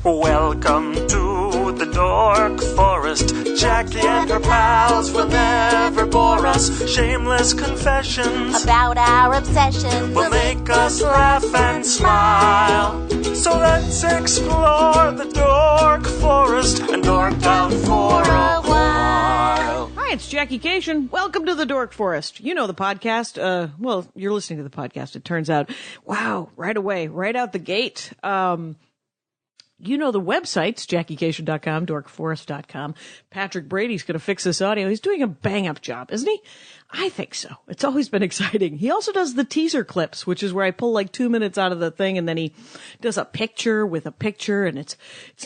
Welcome to the Dork Forest. Jackie and her pals will never bore us. Shameless confessions about our obsession will make us laugh and smile. So let's explore the Dork Forest and dork out for a while. Hi, it's Jackie Kashian. Welcome to the Dork Forest. You know the podcast. Well, you're listening to the podcast, it turns out. Wow, right away, right out the gate. You know the websites, JackieKashian.com, DorkForest.com. Patrick Brady's going to fix this audio. He's doing a bang-up job, isn't he? I think so. It's always been exciting. He also does the teaser clips, which is where I pull like 2 minutes out of the thing, and then he does a picture with a picture, and it's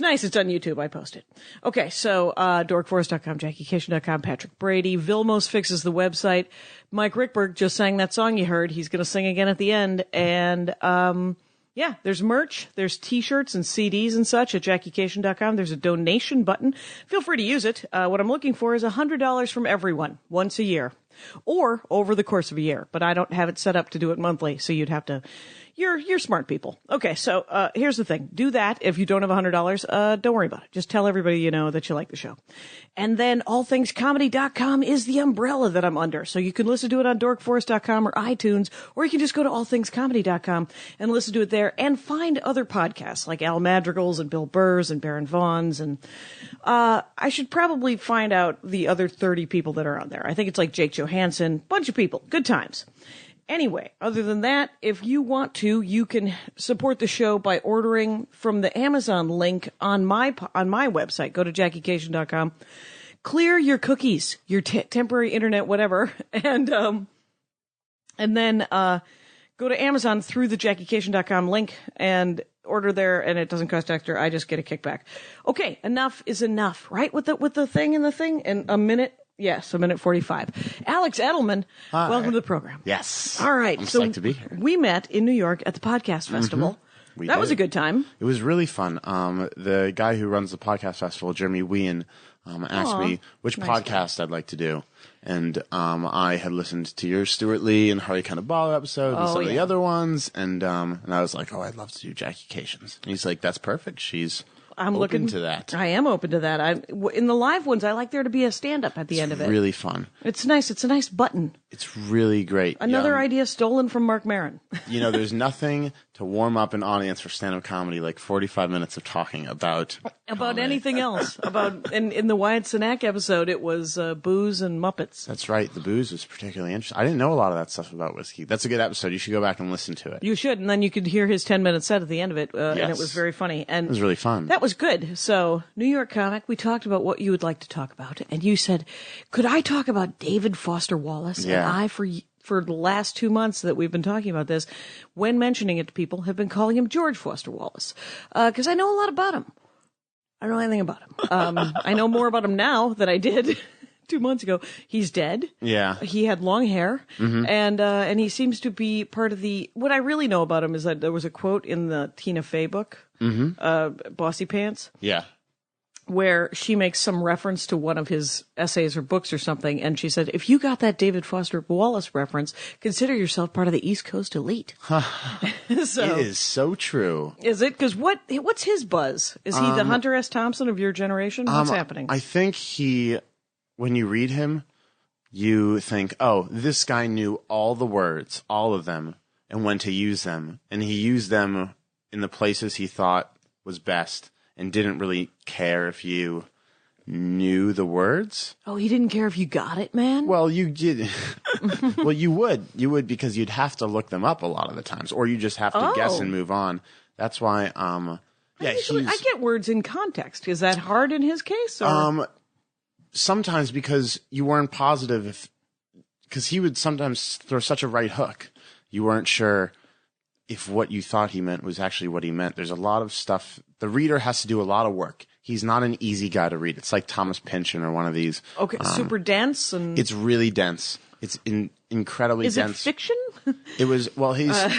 nice. It's on YouTube. I post it. Okay, so DorkForest.com, JackieKashian.com, Patrick Brady. Vilmos fixes the website. Mike Rickberg just sang that song you heard. He's going to sing again at the end, and yeah, there's merch, there's t-shirts and CDs and such at JackieKashian.com. There's a donation button. Feel free to use it. What I'm looking for is $100 from everyone once a year or over the course of a year. But I don't have it set up to do it monthly, so you'd have to... You're smart people. Okay, so here's the thing. Do that. If you don't have $100, don't worry about it. Just tell everybody you know that you like the show. And then allthingscomedy.com is the umbrella that I'm under. So you can listen to it on dorkforest.com or iTunes, or you can just go to allthingscomedy.com and listen to it there and find other podcasts like Al Madrigal's and Bill Burr's and Baron Vaughn's. And I should probably find out the other 30 people that are on there. I think it's like Jake Johansson, bunch of people. Good times. Anyway, other than that, if you want to, you can support the show by ordering from the Amazon link on my website. Go to JackieKashian.com. Clear your cookies, your temporary internet, whatever, and then go to Amazon through the JackieKashian.com link and order there, and it doesn't cost extra. I just get a kickback. Okay, enough is enough, right? With the thing and the thing, and a minute. Yes, a minute 45. Alex Edelman, hi. Welcome to the program. Yes. All right. I'm so psyched to be here. We met in New York at the podcast festival. Mm-hmm. That was a good time. It was really fun. The guy who runs the podcast festival, Jeremy Wien, asked me which podcast I'd like to do. And I had listened to your Stewart Lee and Harry Cannibal episode and some of the other ones. And I was like, I'd love to do Jackie Kashian's. And he's like, that's perfect. I'm open to that. I am open to that. In the live ones, I like there to be a stand-up at the end of it. It's really fun. It's nice. It's a nice button. It's really great. Another idea stolen from Mark Maron. There's nothing to warm up an audience for stand-up comedy like 45 minutes of talking about anything else. In the Wyatt Cenac episode, it was booze and Muppets. That's right. The booze was particularly interesting. I didn't know a lot of that stuff about whiskey. That's a good episode. You should go back and listen to it. You should, and then you could hear his 10-minute set at the end of it, and it was very funny. And it was really fun. That was good. So, New York comic, we talked about what you would like to talk about, and you said, could I talk about David Foster Wallace? Yeah. And I, for the last 2 months that we've been talking about this, when mentioning it to people, have been calling him George Foster Wallace. Because I know a lot about him. I don't know anything about him. I know more about him now than I did 2 months ago. He's dead. Yeah. He had long hair. Mm-hmm. And he seems to be part of what I really know about him is that there was a quote in the Tina Fey book, Bossy Pants. Yeah. Where she makes some reference to one of his essays or books or something, and she said, if you got that David Foster Wallace reference, consider yourself part of the East Coast elite. It is so true. Is it? Because what's his buzz? Is he the Hunter S. Thompson of your generation? What's happening? I think when you read him, you think, this guy knew all the words, all of them, and when to use them. And he used them in the places he thought was best. And didn't really care if you knew the words. Oh, he didn't care if you got it, man? Well, you did. Well, you would. You would because you'd have to look them up a lot of the times. Or you just have to guess and move on. That's why, I get words in context. Is that hard in his case? Or? Sometimes because you weren't positive because he would sometimes throw such a right hook. You weren't sure if what you thought he meant was actually what he meant. There's a lot of stuff. The reader has to do a lot of work. He's not an easy guy to read. It's like Thomas Pynchon or one of these. Okay, super dense? And it's really dense. It's incredibly dense. Is it fiction? It was,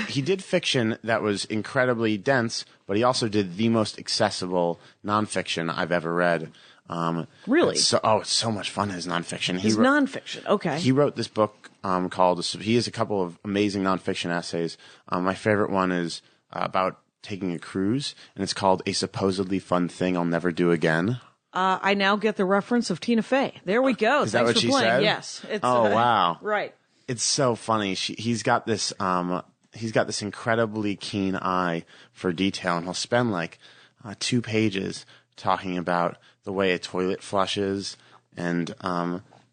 he did fiction that was incredibly dense, but he also did the most accessible nonfiction I've ever read. Really? It's so much fun, his nonfiction. His nonfiction, okay. He wrote this book called, he has a couple of amazing nonfiction essays. My favorite one is about taking a cruise, and it's called A Supposedly Fun Thing I'll Never Do Again. I now get the reference of Tina Fey. There we go. Is that Thanks what for she playing. said? Yes. It's, wow. Right. It's so funny. He's got this incredibly keen eye for detail, and he'll spend like 2 pages talking about the way a toilet flushes, and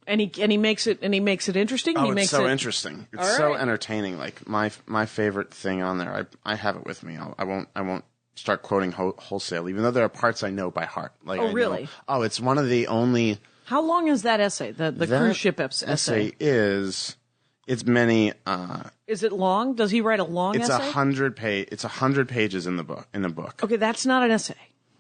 he makes it interesting. oh, he it's makes so it interesting. It's All so right. entertaining. Like my favorite thing on there. I have it with me. I won't start quoting wholesale, even though there are parts I know by heart. Like, Oh, really? It's one of the only. How long is that essay? The cruise ship essay. It's many. Is it long? Does he write a long It's essay? 100 It's 100 pages in the book. Okay, that's not an essay.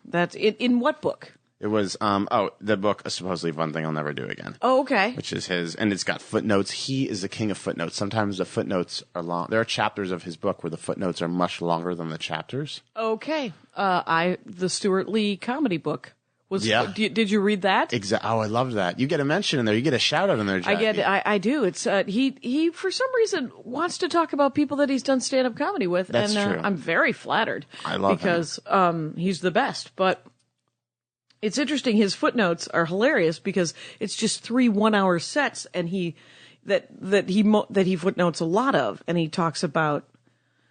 That's in what book? It was the book, A Supposedly Fun Thing I'll Never Do Again. Oh, okay. Which is his, and it's got footnotes. He is the king of footnotes. Sometimes the footnotes are long. There are chapters of his book where the footnotes are much longer than the chapters. Okay. The Stewart Lee comedy book was. Yeah. Did you read that? Exactly. Oh, I loved that. You get a mention in there. You get a shout out in there, Jackie. I do. It's he for some reason wants to talk about people that he's done stand up comedy with, That's and true. I'm very flattered. I love because he's the best. But it's interesting. His footnotes are hilarious because it's just 3 1-hour sets, and he footnotes a lot of, and he talks about.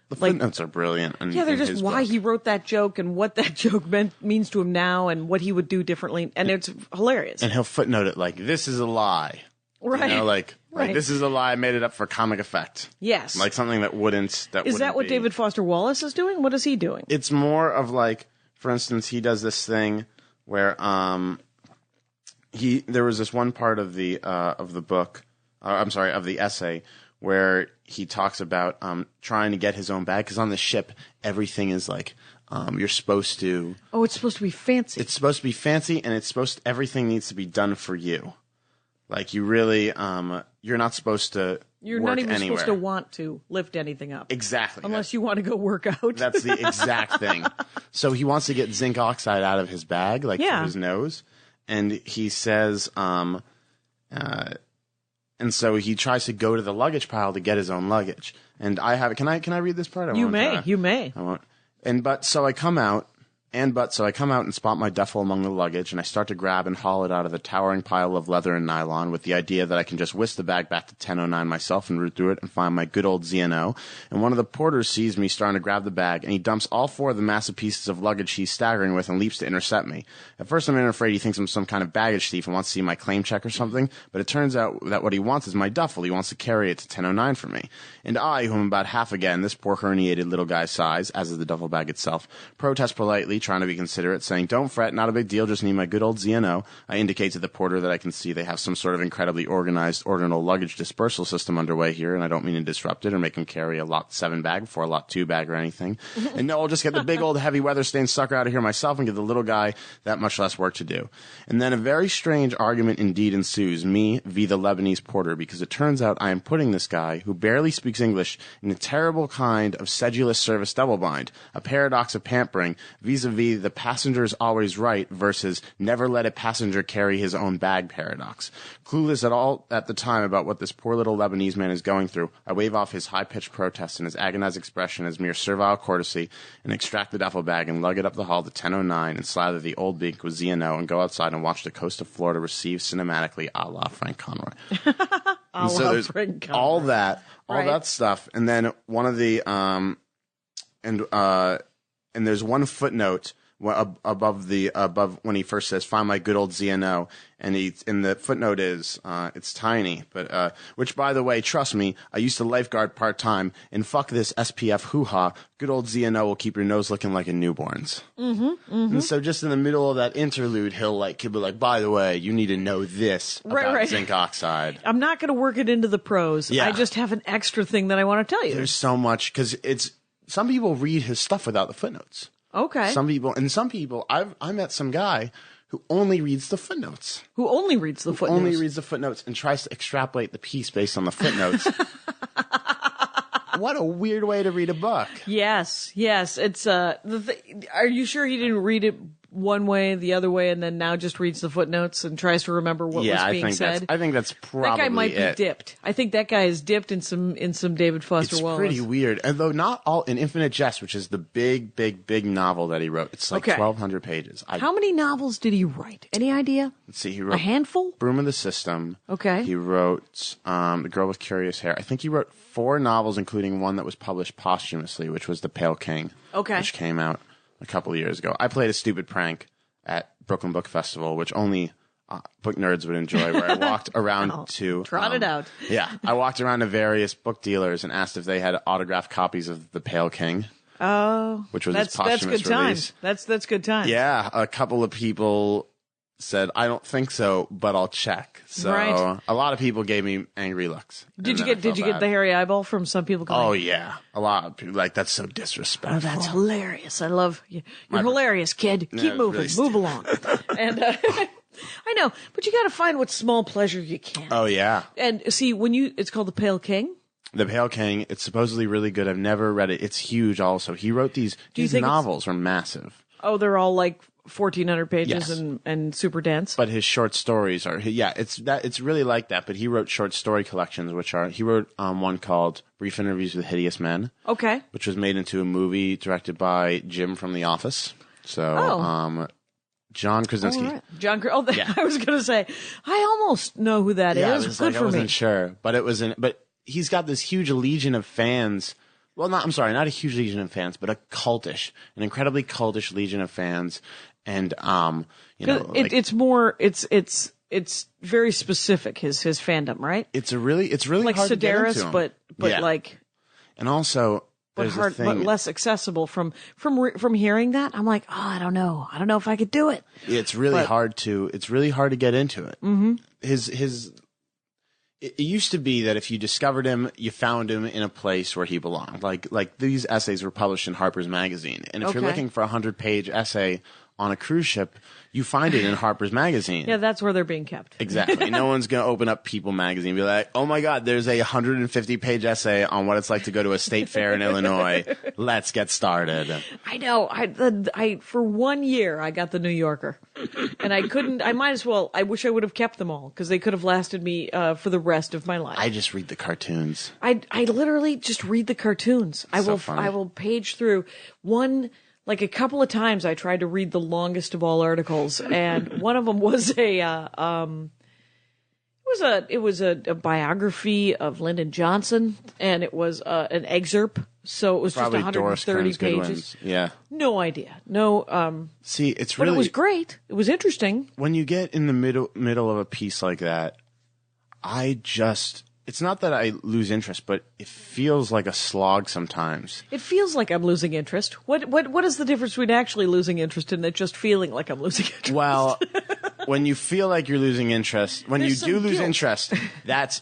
The footnotes are brilliant. Yeah, they're just why he wrote that joke and what that joke means to him now and what he would do differently. And it's hilarious. And he'll footnote it like, this is a lie. Right. You know, like Right. this is a lie. I made it up for comic effect. Yes. Like something that wouldn't. Is that what David Foster Wallace is doing? What is he doing? It's more of like, for instance, he does this thing where there was this one part of the book, of the essay, where he talks about trying to get his own bag, because on the ship everything is like you're supposed to. Oh, it's supposed to be fancy. It's supposed to be fancy, and everything needs to be done for you. Like you really, you're not supposed to. You're work not even anywhere. supposed to want to lift anything up. Exactly. Unless you want to go work out. That's the exact thing. So he wants to get zinc oxide out of his bag, like Yeah. through his nose, and he says, and so he tries to go to the luggage pile to get his own luggage. And I have it. Can I read this part? You may. I won't. So I come out and spot my duffel among the luggage, and I start to grab and haul it out of the towering pile of leather and nylon with the idea that I can just whisk the bag back to 1009 myself and root through it and find my good old ZNO. And one of the porters sees me starting to grab the bag, and he dumps all 4 of the massive pieces of luggage he's staggering with and leaps to intercept me. At first I'm afraid he thinks I'm some kind of baggage thief and wants to see my claim check or something, but it turns out that what he wants is my duffel. He wants to carry it to 1009 for me. And I, who am about half again, this poor herniated little guy's size, as is the duffel bag itself, protest politely, trying to be considerate, saying, "Don't fret, not a big deal, just need my good old ZNO." I indicate to the porter that I can see they have some sort of incredibly organized ordinal luggage dispersal system underway here, and I don't mean to disrupt it or make him carry a lot 7 bag before a lot 2 bag or anything. And no, I'll just get the big old heavy weather-stained sucker out of here myself and give the little guy that much less work to do. And then a very strange argument indeed ensues, me v. the Lebanese porter, because it turns out I am putting this guy, who barely speaks English, in a terrible kind of sedulous service double-bind, a paradox of pampering, vis-a-vis the passenger's always right versus never let a passenger carry his own bag paradox. Clueless at all at the time about what this poor little Lebanese man is going through, I wave off his high-pitched protest and his agonized expression as mere servile courtesy and extract the duffel bag and lug it up the hall to 1009 and slather the old beak with ZNO and go outside and watch the coast of Florida receive cinematically a la Frank Conroy. And so there's all that stuff. And then one of the, and there's one footnote above when he first says, "Find my good old ZNO," and the footnote is it's tiny, but which, by the way, trust me, I used to lifeguard part time, and fuck this SPF hoo-ha, good old ZNO will keep your nose looking like a newborn's. And so just in the middle of that interlude, he'll be like, by the way, you need to know this about zinc oxide. I'm not going to work it into the prose. Yeah. I just have an extra thing that I want to tell you. There's so much, because some people read his stuff without the footnotes. Okay. Some people, I met some guy who only reads the footnotes. Who only reads the footnotes. Only reads the footnotes and tries to extrapolate the piece based on the footnotes. What a weird way to read a book. Yes. It's are you sure he didn't read it one way, the other way, and then now just reads the footnotes and tries to remember what was being said. I think that's probably that guy might it. be dipped. I think that guy is dipped in some David Foster Wallace. It's pretty weird. And though not all in Infinite Jest, which is the big novel that he wrote. It's like 1,200 pages. How many novels did he write? Any idea? Let's see. He wrote a handful? Broom of the System. Okay. He wrote The Girl with Curious Hair. I think he wrote 4 novels, including one that was published posthumously, which was The Pale King. Okay. Which came out a couple of years ago. I played a stupid prank at Brooklyn Book Festival, which only book nerds would enjoy, where I walked around to... Trot it out. Yeah. I walked around to various book dealers and asked if they had autographed copies of The Pale King. Oh. Which was his posthumous good release. Times. That's good times. Yeah. A couple of people said, I don't think so, but I'll check. So a lot of people gave me angry looks. Did you get the hairy eyeball from some people? Oh yeah, a lot of people like, that's so disrespectful. Oh, that's hilarious. I love you. You're hilarious, kid. Keep moving. Really Move along. And I know, but you got to find what small pleasure you can. Oh yeah. And see, it's called The Pale King. The Pale King. It's supposedly really good. I've never read it. It's huge. Also, he wrote these novels are massive. Oh, they're all like 1,400 pages Yes. and super dense. But his short stories are, it's really like that. But he wrote short story collections, he wrote one called Brief Interviews with Hideous Men. Okay. Which was made into a movie directed by Jim from The Office. So, John Krasinski. Oh, right. I was going to say, I almost know who that is. Good for I wasn't me. sure, but he's got this huge legion of fans. Well, not a huge legion of fans, but an incredibly cultish legion of fans. And, it's very specific, his fandom, right? It's really like hard to get into Sedaris, him. but like, and also, but there's hard, a thing, but less accessible from hearing that. I'm like, I don't know if I could do it. It's really hard to get into it. Mm-hmm. It used to be that if you discovered him, you found him in a place where he belonged. Like these essays were published in Harper's Magazine. And if you're looking for a 100-page essay on a cruise ship, you find it in Harper's Magazine. Yeah, that's where they're being kept. Exactly. No one's going to open up People Magazine and be like, oh my God, there's a 150-page essay on what it's like to go to a state fair in Illinois. Let's get started. I know. I for 1 year, I got the New Yorker. And I wish I would have kept them all, because they could have lasted me for the rest of my life. I just read the cartoons. I literally just read the cartoons. I will page through one. Like a couple of times I tried to read the longest of all articles, and one of them was it was a biography of Lyndon Johnson, and it was an excerpt, so it was Probably just 130 pages. Yeah. No idea. No See, it's but really, it was great. It was interesting. when you get in the middle of a piece like that, it's not that I lose interest, but it feels like a slog sometimes. It feels like I'm losing interest. What is the difference between actually losing interest and it just feeling like I'm losing interest? Well, when you feel like you're losing interest, when There's you do some lose guilt. interest,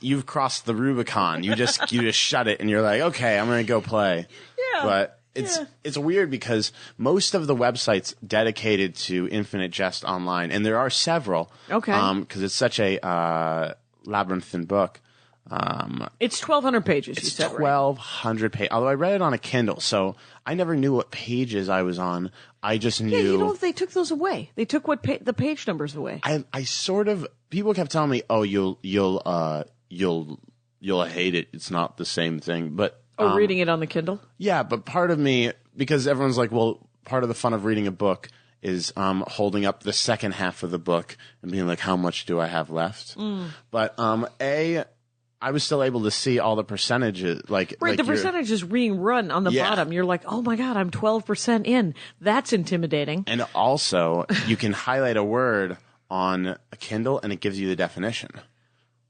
you've crossed the Rubicon. You just shut it and you're like, okay, I'm going to go play. Yeah. But it's weird because most of the websites dedicated to Infinite Jest Online, and there are several. Okay. Because it's such a labyrinthine book. It's 1,200 pages. It's you said, right? 1,200 pages. Although I read it on a Kindle, so I never knew what pages I was on. I just knew. Yeah, they took those away. They took the page numbers away. I sort of, people kept telling me, oh, you'll hate it. It's not the same thing. But reading it on the Kindle. Yeah, but part of me, because everyone's like, well, part of the fun of reading a book is holding up the second half of the book and being like, how much do I have left? But I was still able to see all the percentages. Right, the percentage is being run on the bottom. You're like, oh my God, I'm 12% in. That's intimidating. And also, you can highlight a word on a Kindle and it gives you the definition.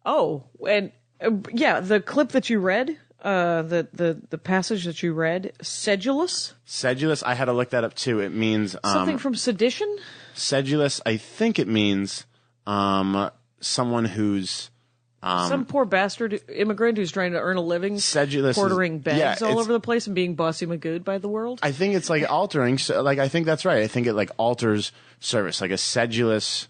Oh, and the clip that you read, the passage that you read, sedulous? Sedulous, I had to look that up too. It means something from sedition? Sedulous, I think it means someone who's some poor bastard immigrant who's trying to earn a living, sedulous quartering bags all over the place and being bossy magooed by the world. I think it's like altering. So, I think that's right. I think it like alters service. Like a sedulous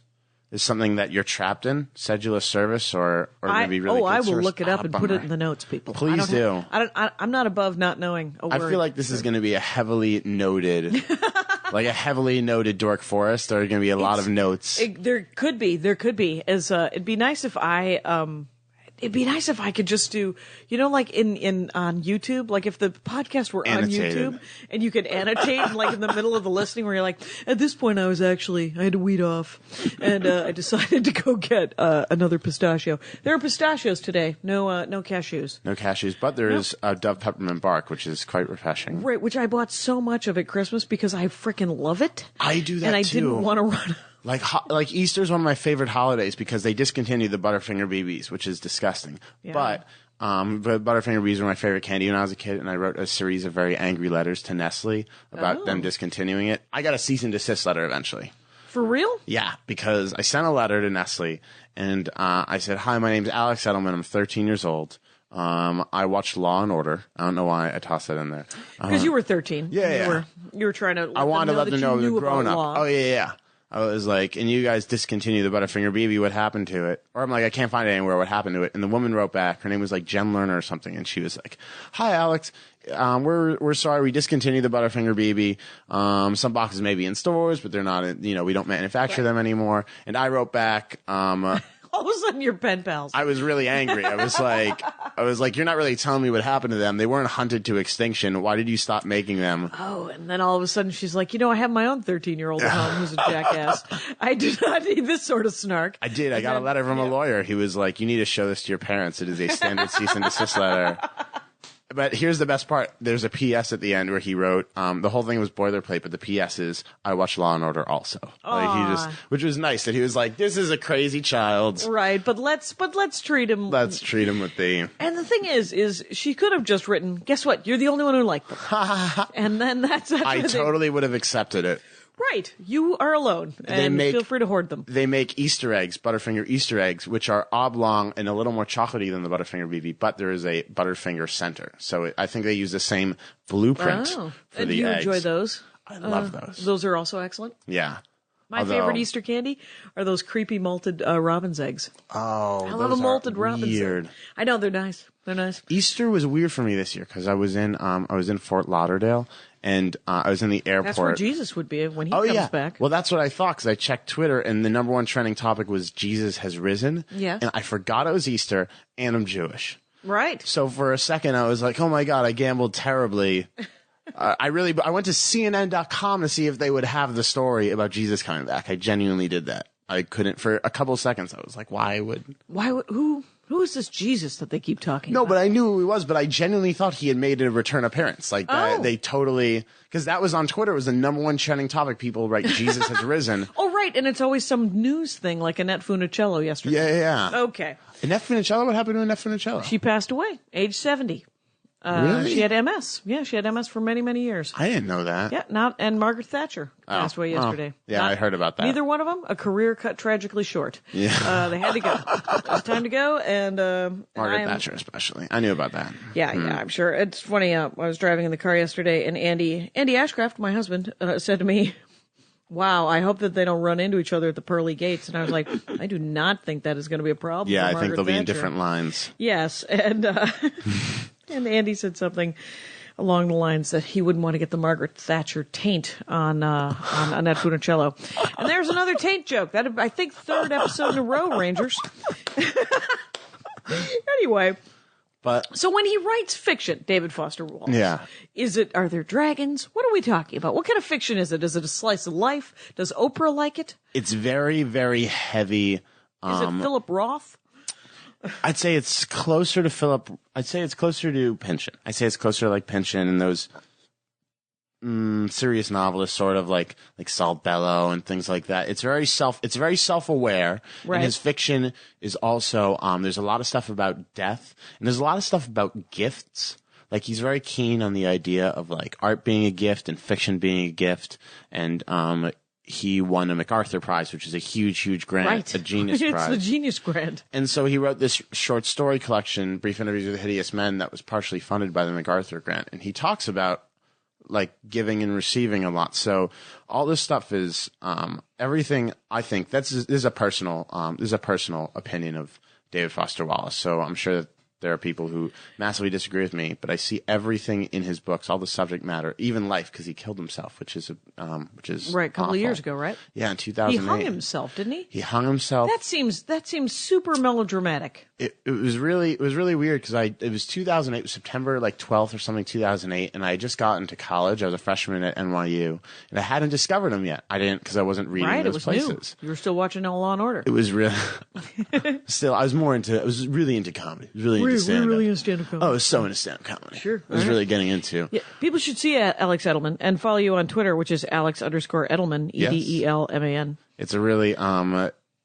is something that you're trapped in. Sedulous service, or maybe really. I good will service. look it up and put it in the notes, people. Please do. I'm not above not knowing a word. I feel like this is going to be a heavily noted like a heavily noted dork forest. There are going to be a lot of notes. There could be. As it'd be nice if it'd be nice if I could just do, like in on YouTube, like if the podcast were Annotated. on YouTube and you could annotate like in the middle of the listening where you're like, at this point I had to weed off and I decided to go get another pistachio. There are pistachios today, no cashews. No cashews, but there is Dove peppermint bark, which is quite refreshing. Right, which I bought so much of at Christmas because I freaking love it. I do that and I too. didn't want to run. Like Easter's one of my favorite holidays because they discontinued the Butterfinger BBs, which is disgusting. Yeah. But Butterfinger BBs were my favorite candy when I was a kid, and I wrote a series of very angry letters to Nestle about them discontinuing it. I got a cease and desist letter eventually. For real? Yeah, because I sent a letter to Nestle, and I said, "Hi, my name's Alex Edelman. I'm 13 years old. I watched Law and Order. I don't know why I tossed that in there. Because you were 13. Yeah. You were trying to I wanted to let them know you the knew grown about up. law. Oh, yeah. I was like, and you guys discontinued the Butterfinger BB. What happened to it? Or I'm like, I can't find it anywhere. What happened to it? And the woman wrote back. Her name was like Jen Lerner or something. And she was like, "Hi, Alex. We're sorry. We discontinued the Butterfinger BB. Some boxes may be in stores, but they're not in, we don't manufacture them anymore." And I wrote back, All of a sudden, you're pen pals. I was really angry. I was like, "You're not really telling me what happened to them. They weren't hunted to extinction. Why did you stop making them?" Oh, and then all of a sudden she's like, I have my own 13-year-old at home who's a jackass. I do not need this sort of snark. I did. I got a letter from a lawyer. He was like, "You need to show this to your parents. It is a standard cease and desist letter." But here's the best part. There's a PS at the end where he wrote, the whole thing was boilerplate, but the PS is, "I watched Law and Order also." Like which was nice that he was like, "This is a crazy child." Right, but let's treat him. Let's treat him with the. And the thing is she could have just written, "Guess what? You're the only one who liked them." And then that's I totally would have accepted it. Right. You are alone, and feel free to hoard them. They make Easter eggs, Butterfinger Easter eggs, which are oblong and a little more chocolatey than the Butterfinger BB, but there is a Butterfinger center. So I think they use the same blueprint for and the you eggs. enjoy those? I love those. Those are also excellent. Yeah. My favorite Easter candy are those creepy malted robin's eggs. Oh, I love a malted robin's weird. egg. I know, they're nice. They're nice. Easter was weird for me this year because I was in Fort Lauderdale and I was in the airport. That's where Jesus would be when he comes back. Well, that's what I thought because I checked Twitter and the number one trending topic was Jesus has risen. Yes. And I forgot it was Easter and I'm Jewish. Right. So for a second I was like, "Oh my God, I gambled terribly." I went to CNN.com to see if they would have the story about Jesus coming back. I genuinely did that. I couldn't for a couple of seconds. I was like, why would who is this Jesus that they keep talking No, about? but I knew who he was, but I genuinely thought he had made a return appearance. Like they totally, because that was on Twitter. It was the number one trending topic. People write, "Jesus has risen." Oh, right. And it's always some news thing like Annette Funicello yesterday. Yeah. Okay. Annette Funicello? What happened to Annette Funicello? She passed away, age 70. Really? She had MS. Yeah, she had MS for many, many years. I didn't know that. Yeah, and Margaret Thatcher passed away yesterday. Yeah, I heard about that. Neither one of them, a career cut tragically short. Yeah. They had to go. It was time to go, and Margaret Thatcher especially. I knew about that. Yeah, I'm sure. It's funny, I was driving in the car yesterday, and Andy Ashcraft, my husband, said to me, "Wow, I hope that they don't run into each other at the pearly gates." And I was like, I do not think that is going to be a problem. Yeah, for I think they'll Margaret be in Thatcher. different lines. Yes, and and Andy said something along the lines that he wouldn't want to get the Margaret Thatcher taint on Annette Funicello. And there's another taint joke. That, I think, third episode in a row, Rangers. Anyway. But So when he writes fiction, David Foster Wallace, Yeah. Are there dragons? What are we talking about? What kind of fiction is it? Is it a slice of life? Does Oprah like it? it's very, very heavy. Is it Philip Roth? I'd say it's closer to Philip. I'd say it's closer to Pynchon. I'd say it's closer to like Pynchon and those serious novelists, sort of like Saul Bellow and things like that. It's very self-aware. Right. And his fiction is also there's a lot of stuff about death and there's a lot of stuff about gifts. Like he's very keen on the idea of like art being a gift and fiction being a gift, and he won a MacArthur Prize, which is a huge grant, Right. a Genius It's Prize. the Genius Grant. And so he wrote this short story collection, Brief Interviews with Hideous Men, that was partially funded by the MacArthur Grant. And he talks about like giving and receiving a lot. So all this stuff is everything. I think this is a personal opinion of David Foster Wallace. So I'm sure that there are people who massively disagree with me, but I see everything in his books, all the subject matter, even life, because he killed himself, which is right, a couple awful. of years ago, right? Yeah, in 2008. He hung himself, didn't he? He hung himself. That seems super melodramatic. It was really weird because it was 2008, it was September 12th or something, 2008, and I had just gotten to college. I was a freshman at NYU, and I hadn't discovered him yet. I didn't because I wasn't reading Right, those it was places. new. You were still watching Law and Order. It was really still. I was really into comedy. I was really into stand-up. Really into stand-up comedy. Oh, I was so into stand-up comedy. Sure. I was really getting into. Yeah, people should see Alex Edelman and follow you on Twitter, which is Alex_Edelman, Yes. Edelman. It's a really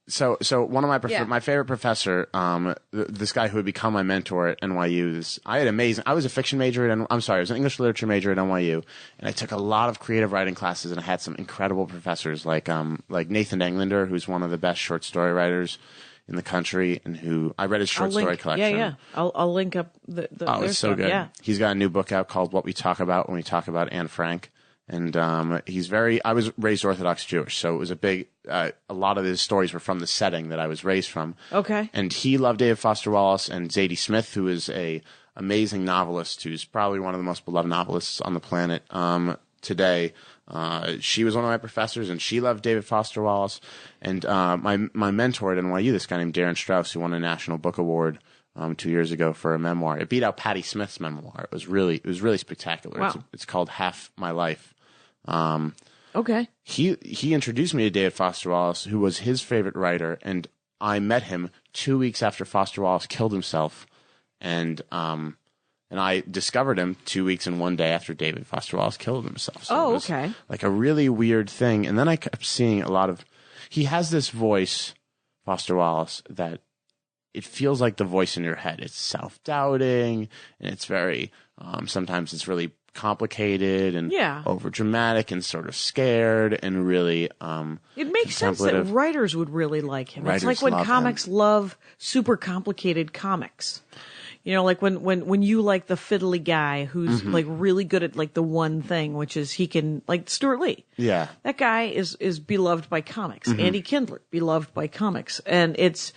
So one of Yeah. my favorite professor, this guy who would become my mentor at NYU, I was a fiction major I was an English literature major at NYU, and I took a lot of creative writing classes, and I had some incredible professors like Nathan Englander, who's one of the best short story writers in the country, and who I read his short story collection. Yeah. I'll link up the Oh, their it's so stuff. good. Yeah. He's got a new book out called What We Talk About When We Talk About Anne Frank. And I was raised Orthodox Jewish, so it was a lot of his stories were from the setting that I was raised from. Okay. And he loved David Foster Wallace and Zadie Smith, who is a amazing novelist, who's probably one of the most beloved novelists on the planet today. She was one of my professors, and she loved David Foster Wallace. And my mentor at NYU, this guy named Darin Strauss, who won a National Book Award 2 years ago for a memoir. It beat out Patti Smith's memoir. It was really spectacular. Wow. It's called Half My Life. Okay. He introduced me to David Foster Wallace, who was his favorite writer, and I met him 2 weeks after Foster Wallace killed himself, and I discovered him 2 weeks and 1 day after David Foster Wallace killed himself. So it was okay. like a really weird thing, and then I kept seeing he has this voice, Foster Wallace, that it feels like the voice in your head. It's self-doubting, and it's very sometimes it's really complicated and over dramatic and sort of scared and really it makes sense that writers would really like him. It's like when comics love super complicated comics. Like when you like the fiddly guy who's like really good at like the one thing, which is he can, like Stuart Lee. Yeah. That guy is beloved by comics. Andy Kindler, beloved by comics. And it's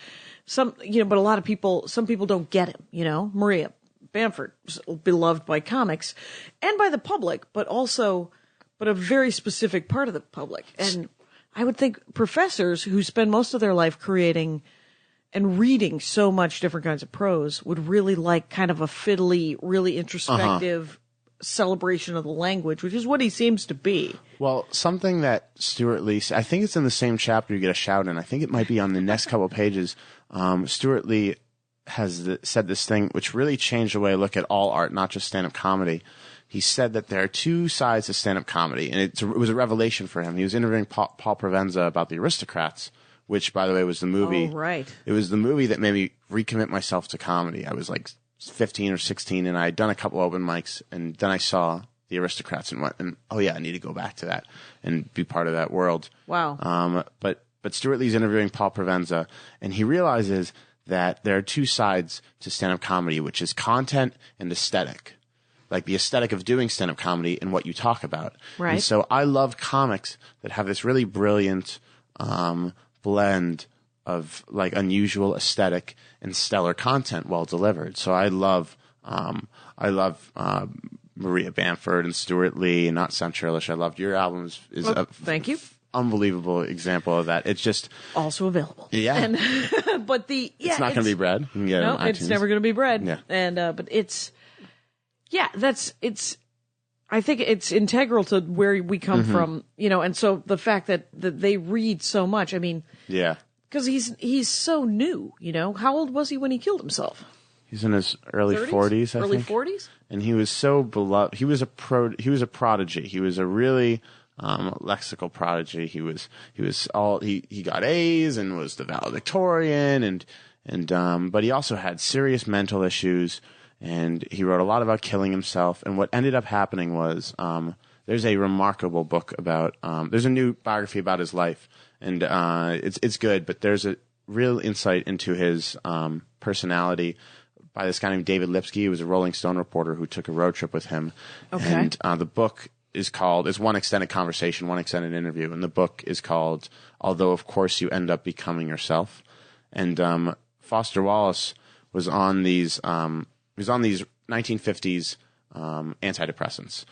but a lot of some people don't get him, Maria Bamford, beloved by comics and by the public, but a very specific part of the public. And I would think professors who spend most of their life creating and reading so much different kinds of prose would really like kind of a fiddly, really introspective celebration of the language, which is what he seems to be. Well, something that Stuart Lee, I think it's in the same chapter you get a shout in. I think it might be on the next couple of pages. Stuart Lee has said this thing which really changed the way I look at all art, not just stand-up comedy. He said that there are two sides to stand-up comedy, and it was a revelation for him. He was interviewing Paul Provenza about The Aristocrats, which, by the way, was the movie. Oh, right. It was the movie that made me recommit myself to comedy. I was like 15 or 16, and I had done a couple open mics, and then I saw The Aristocrats and went, oh yeah, I need to go back to that and be part of that world. Wow. But Stuart Lee's interviewing Paul Provenza, and he realizes that there are two sides to stand-up comedy, which is content and aesthetic. Like the aesthetic of doing stand-up comedy and what you talk about. Right. And so I love comics that have this really brilliant blend of like unusual aesthetic and stellar content well delivered. So I love Maria Bamford and Stuart Lee and Not Sound Churlish. I loved your albums. Thank you. Unbelievable example of that. It's just also available. Yeah. But it's not going to be bread. You can get it on iTunes. It's never going to be bread. Yeah. And but I think it's integral to where we come from, and so the fact that they read so much, I mean, yeah, because he's so new, How old was he when he killed himself? He's in his early 40s, I think. Early 40s? And he was so beloved. He was a prodigy. He was a really lexical prodigy. He got A's and was the valedictorian but he also had serious mental issues, and he wrote a lot about killing himself. And what ended up happening was there's a remarkable book about there's a new biography about his life, and it's good, but there's a real insight into his personality by this guy named David Lipsky, who was a Rolling Stone reporter who took a road trip with him. Okay. And the book is called, it's one extended conversation, one extended interview, and the book is called Although Of Course You End Up Becoming Yourself. And Foster Wallace was on these 1950s antidepressants.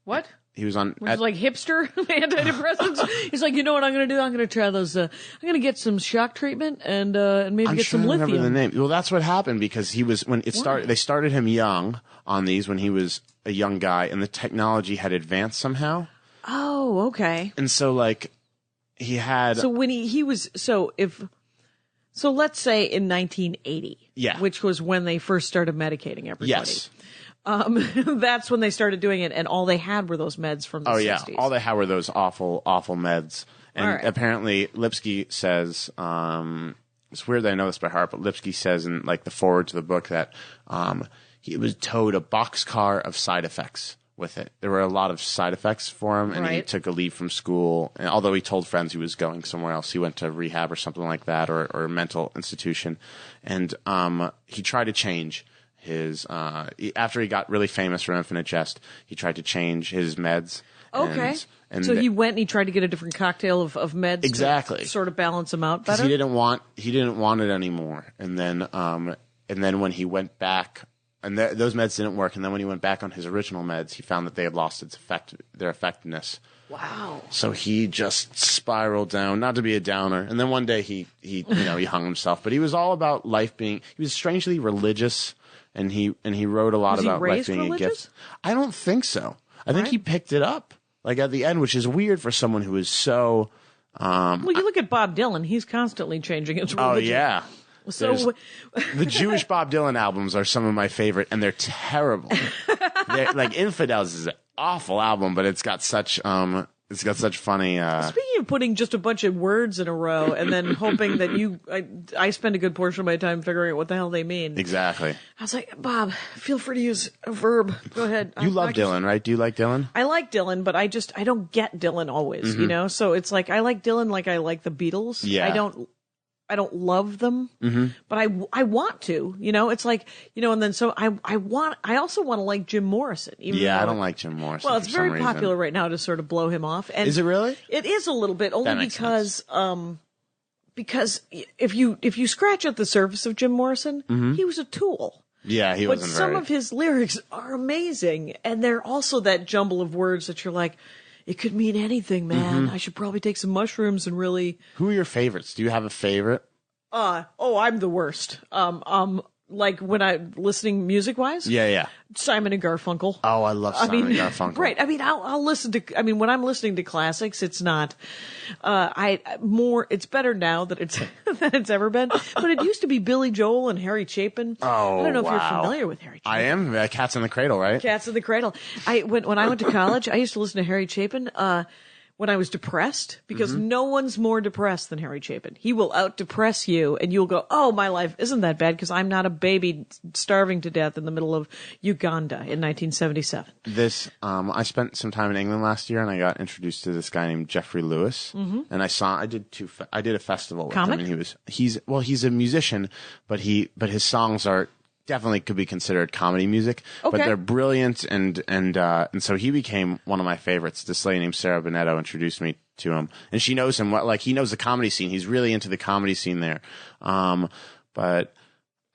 What? He was on Which is like hipster antidepressants. He's like, you know what I'm going to do? I'm going to try those. I'm going to get some shock treatment and maybe get some lithium. Remember the name. Well, that's what happened because he was when it started. They started him young on these when he was a young guy, and the technology had advanced somehow. Oh, okay. And so like he had. So when he was so let's say in 1980, yeah, which was when they first started medicating everybody. Yes. That's when they started doing it, and all they had were those meds from the 60s. Yeah, all they had were those awful, awful meds. And apparently Lipsky says, it's weird that I know this by heart, but Lipsky says in like the foreword to the book that he was towed a boxcar of side effects with it. There were a lot of side effects for him, and he took a leave from school. And although he told friends he was going somewhere else, he went to rehab or something like that, or a mental institution. And he tried to change his after he got really famous for Infinite Jest, he tried to change his meds. Okay. And so he went and he tried to get a different cocktail of meds exactly to sort of balance them out better. He didn't want it anymore. And then when he went back, and those meds didn't work. And then when he went back on his original meds, he found that they had lost their effectiveness. Wow. So he just spiraled down, not to be a downer. And then one day he hung himself. But he was all about life being. He was strangely religious. And he wrote a lot about life being a gift. I don't think so. I think he picked it up like at the end, which is weird for someone who is so. Well, you look at Bob Dylan; he's constantly changing his religion. Oh yeah. So the Jewish Bob Dylan albums are some of my favorite, and they're terrible. Like Infidels is an awful album, but it's got such funny. Speaking of putting just a bunch of words in a row and then hoping that I spend a good portion of my time figuring out what the hell they mean. Exactly. I was like, Bob, feel free to use a verb. Go ahead. You love Dylan, right? Do you like Dylan? I like Dylan, but I don't get Dylan always, you know? So it's like, I like Dylan like I like the Beatles. Yeah. I don't love them, but I want to, you know, it's like, you know, and then so I also want to like Jim Morrison. I don't like Jim Morrison. Well, it's very popular right now to sort of blow him off. And is it really? It is a little bit, only because if you scratch at the surface of Jim Morrison, he was a tool. Yeah, he wasn't very. But some of his lyrics are amazing, and they're also that jumble of words that you're like, it could mean anything, man. I should probably take some mushrooms and really. Who are your favorites? Do you have a favorite? I'm the worst. Like when I'm listening music wise. Yeah. Simon and Garfunkel. Oh, I love Simon and Garfunkel. Right. I mean, I'll listen to. I mean, when I'm listening to classics, it's not. It's better now that it's than it's ever been. But it used to be Billy Joel and Harry Chapin. Oh, I don't know if you're familiar with Harry Chapin. I am. Cats in the Cradle, right? Cats in the Cradle. When I went to college, I used to listen to Harry Chapin. When I was depressed, because no one's more depressed than Harry Chapin. He will out-depress you, and you'll go, oh, my life isn't that bad because I'm not a baby starving to death in the middle of Uganda in 1977. I spent some time in England last year, and I got introduced to this guy named Jeffrey Lewis, and I did a festival with Comic? him, and he's a musician, but his songs are definitely could be considered comedy music, but they're brilliant, and so he became one of my favorites. This lady named Sarah Bonetto introduced me to him, and she knows him well. Like he knows the comedy scene. He's really into the comedy scene there. But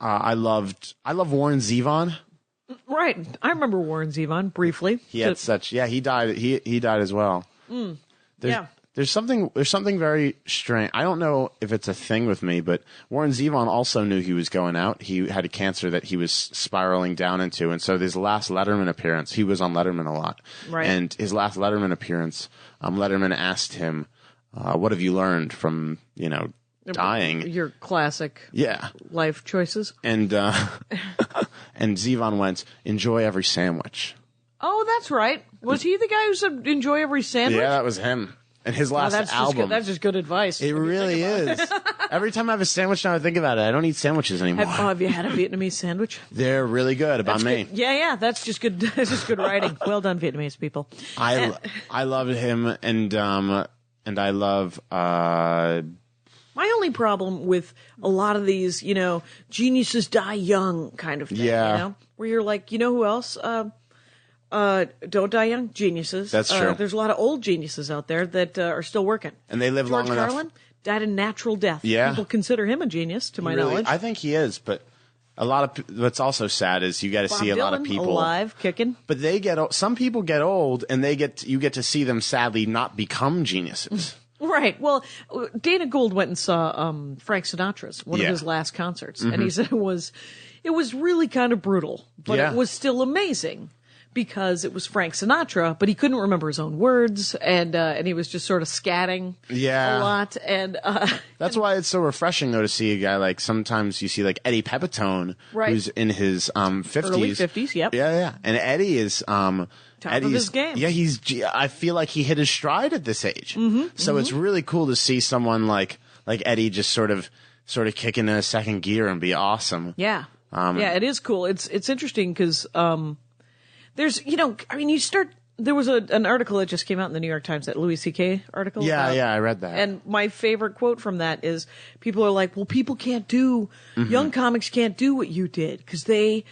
I love Warren Zevon. Right, I remember Warren Zevon briefly. He had he died. He died as well. There's something very strange. I don't know if it's a thing with me, but Warren Zevon also knew he was going out. He had a cancer that he was spiraling down into. And so his last Letterman appearance, he was on Letterman a lot. Right. And his last Letterman appearance, Letterman asked him, what have you learned from, dying? Your classic life choices. And, and Zevon went, enjoy every sandwich. Oh, that's right. Was he the guy who said enjoy every sandwich? Yeah, that was him. And his last album. That's just good advice. It really is. Every time I have a sandwich now, I think about it. I don't eat sandwiches anymore. Have you had a Vietnamese sandwich? They're really good about me. Good. Yeah. That's just good. That's just good writing. Well done, Vietnamese people. I love him, and I love. My only problem with a lot of these, geniuses die young kind of thing. Yeah. Where you're like, who else? Don't die young, geniuses. That's true. There's a lot of old geniuses out there that are still working. And they live George long enough. Carlin died a natural death. Yeah. People consider him a genius, to my knowledge. I think he is, but a lot of what's also sad is you got to see a lot of people alive, kicking. But some people get old, and you get to see them sadly not become geniuses. Right. Well, Dana Gould went and saw Frank Sinatra's one of his last concerts, and he said it was really kind of brutal, but it was still amazing because it was Frank Sinatra, but he couldn't remember his own words, and he was just sort of scatting a lot, and that's why it's so refreshing though to see a guy like sometimes you see like Eddie Pepitone, who's in his 50s, early 50s, yep, yeah, and Eddie is top of his game. Yeah, I feel like he hit his stride at this age. So it's really cool to see someone like Eddie just sort of kick in a second gear and be awesome. Yeah. It is cool. It's interesting because there's, there was an article that just came out in the New York Times, that Louis C.K. article. Yeah, I read that. And my favorite quote from that is people are like, well, people can't do, young comics can't do what you did because they...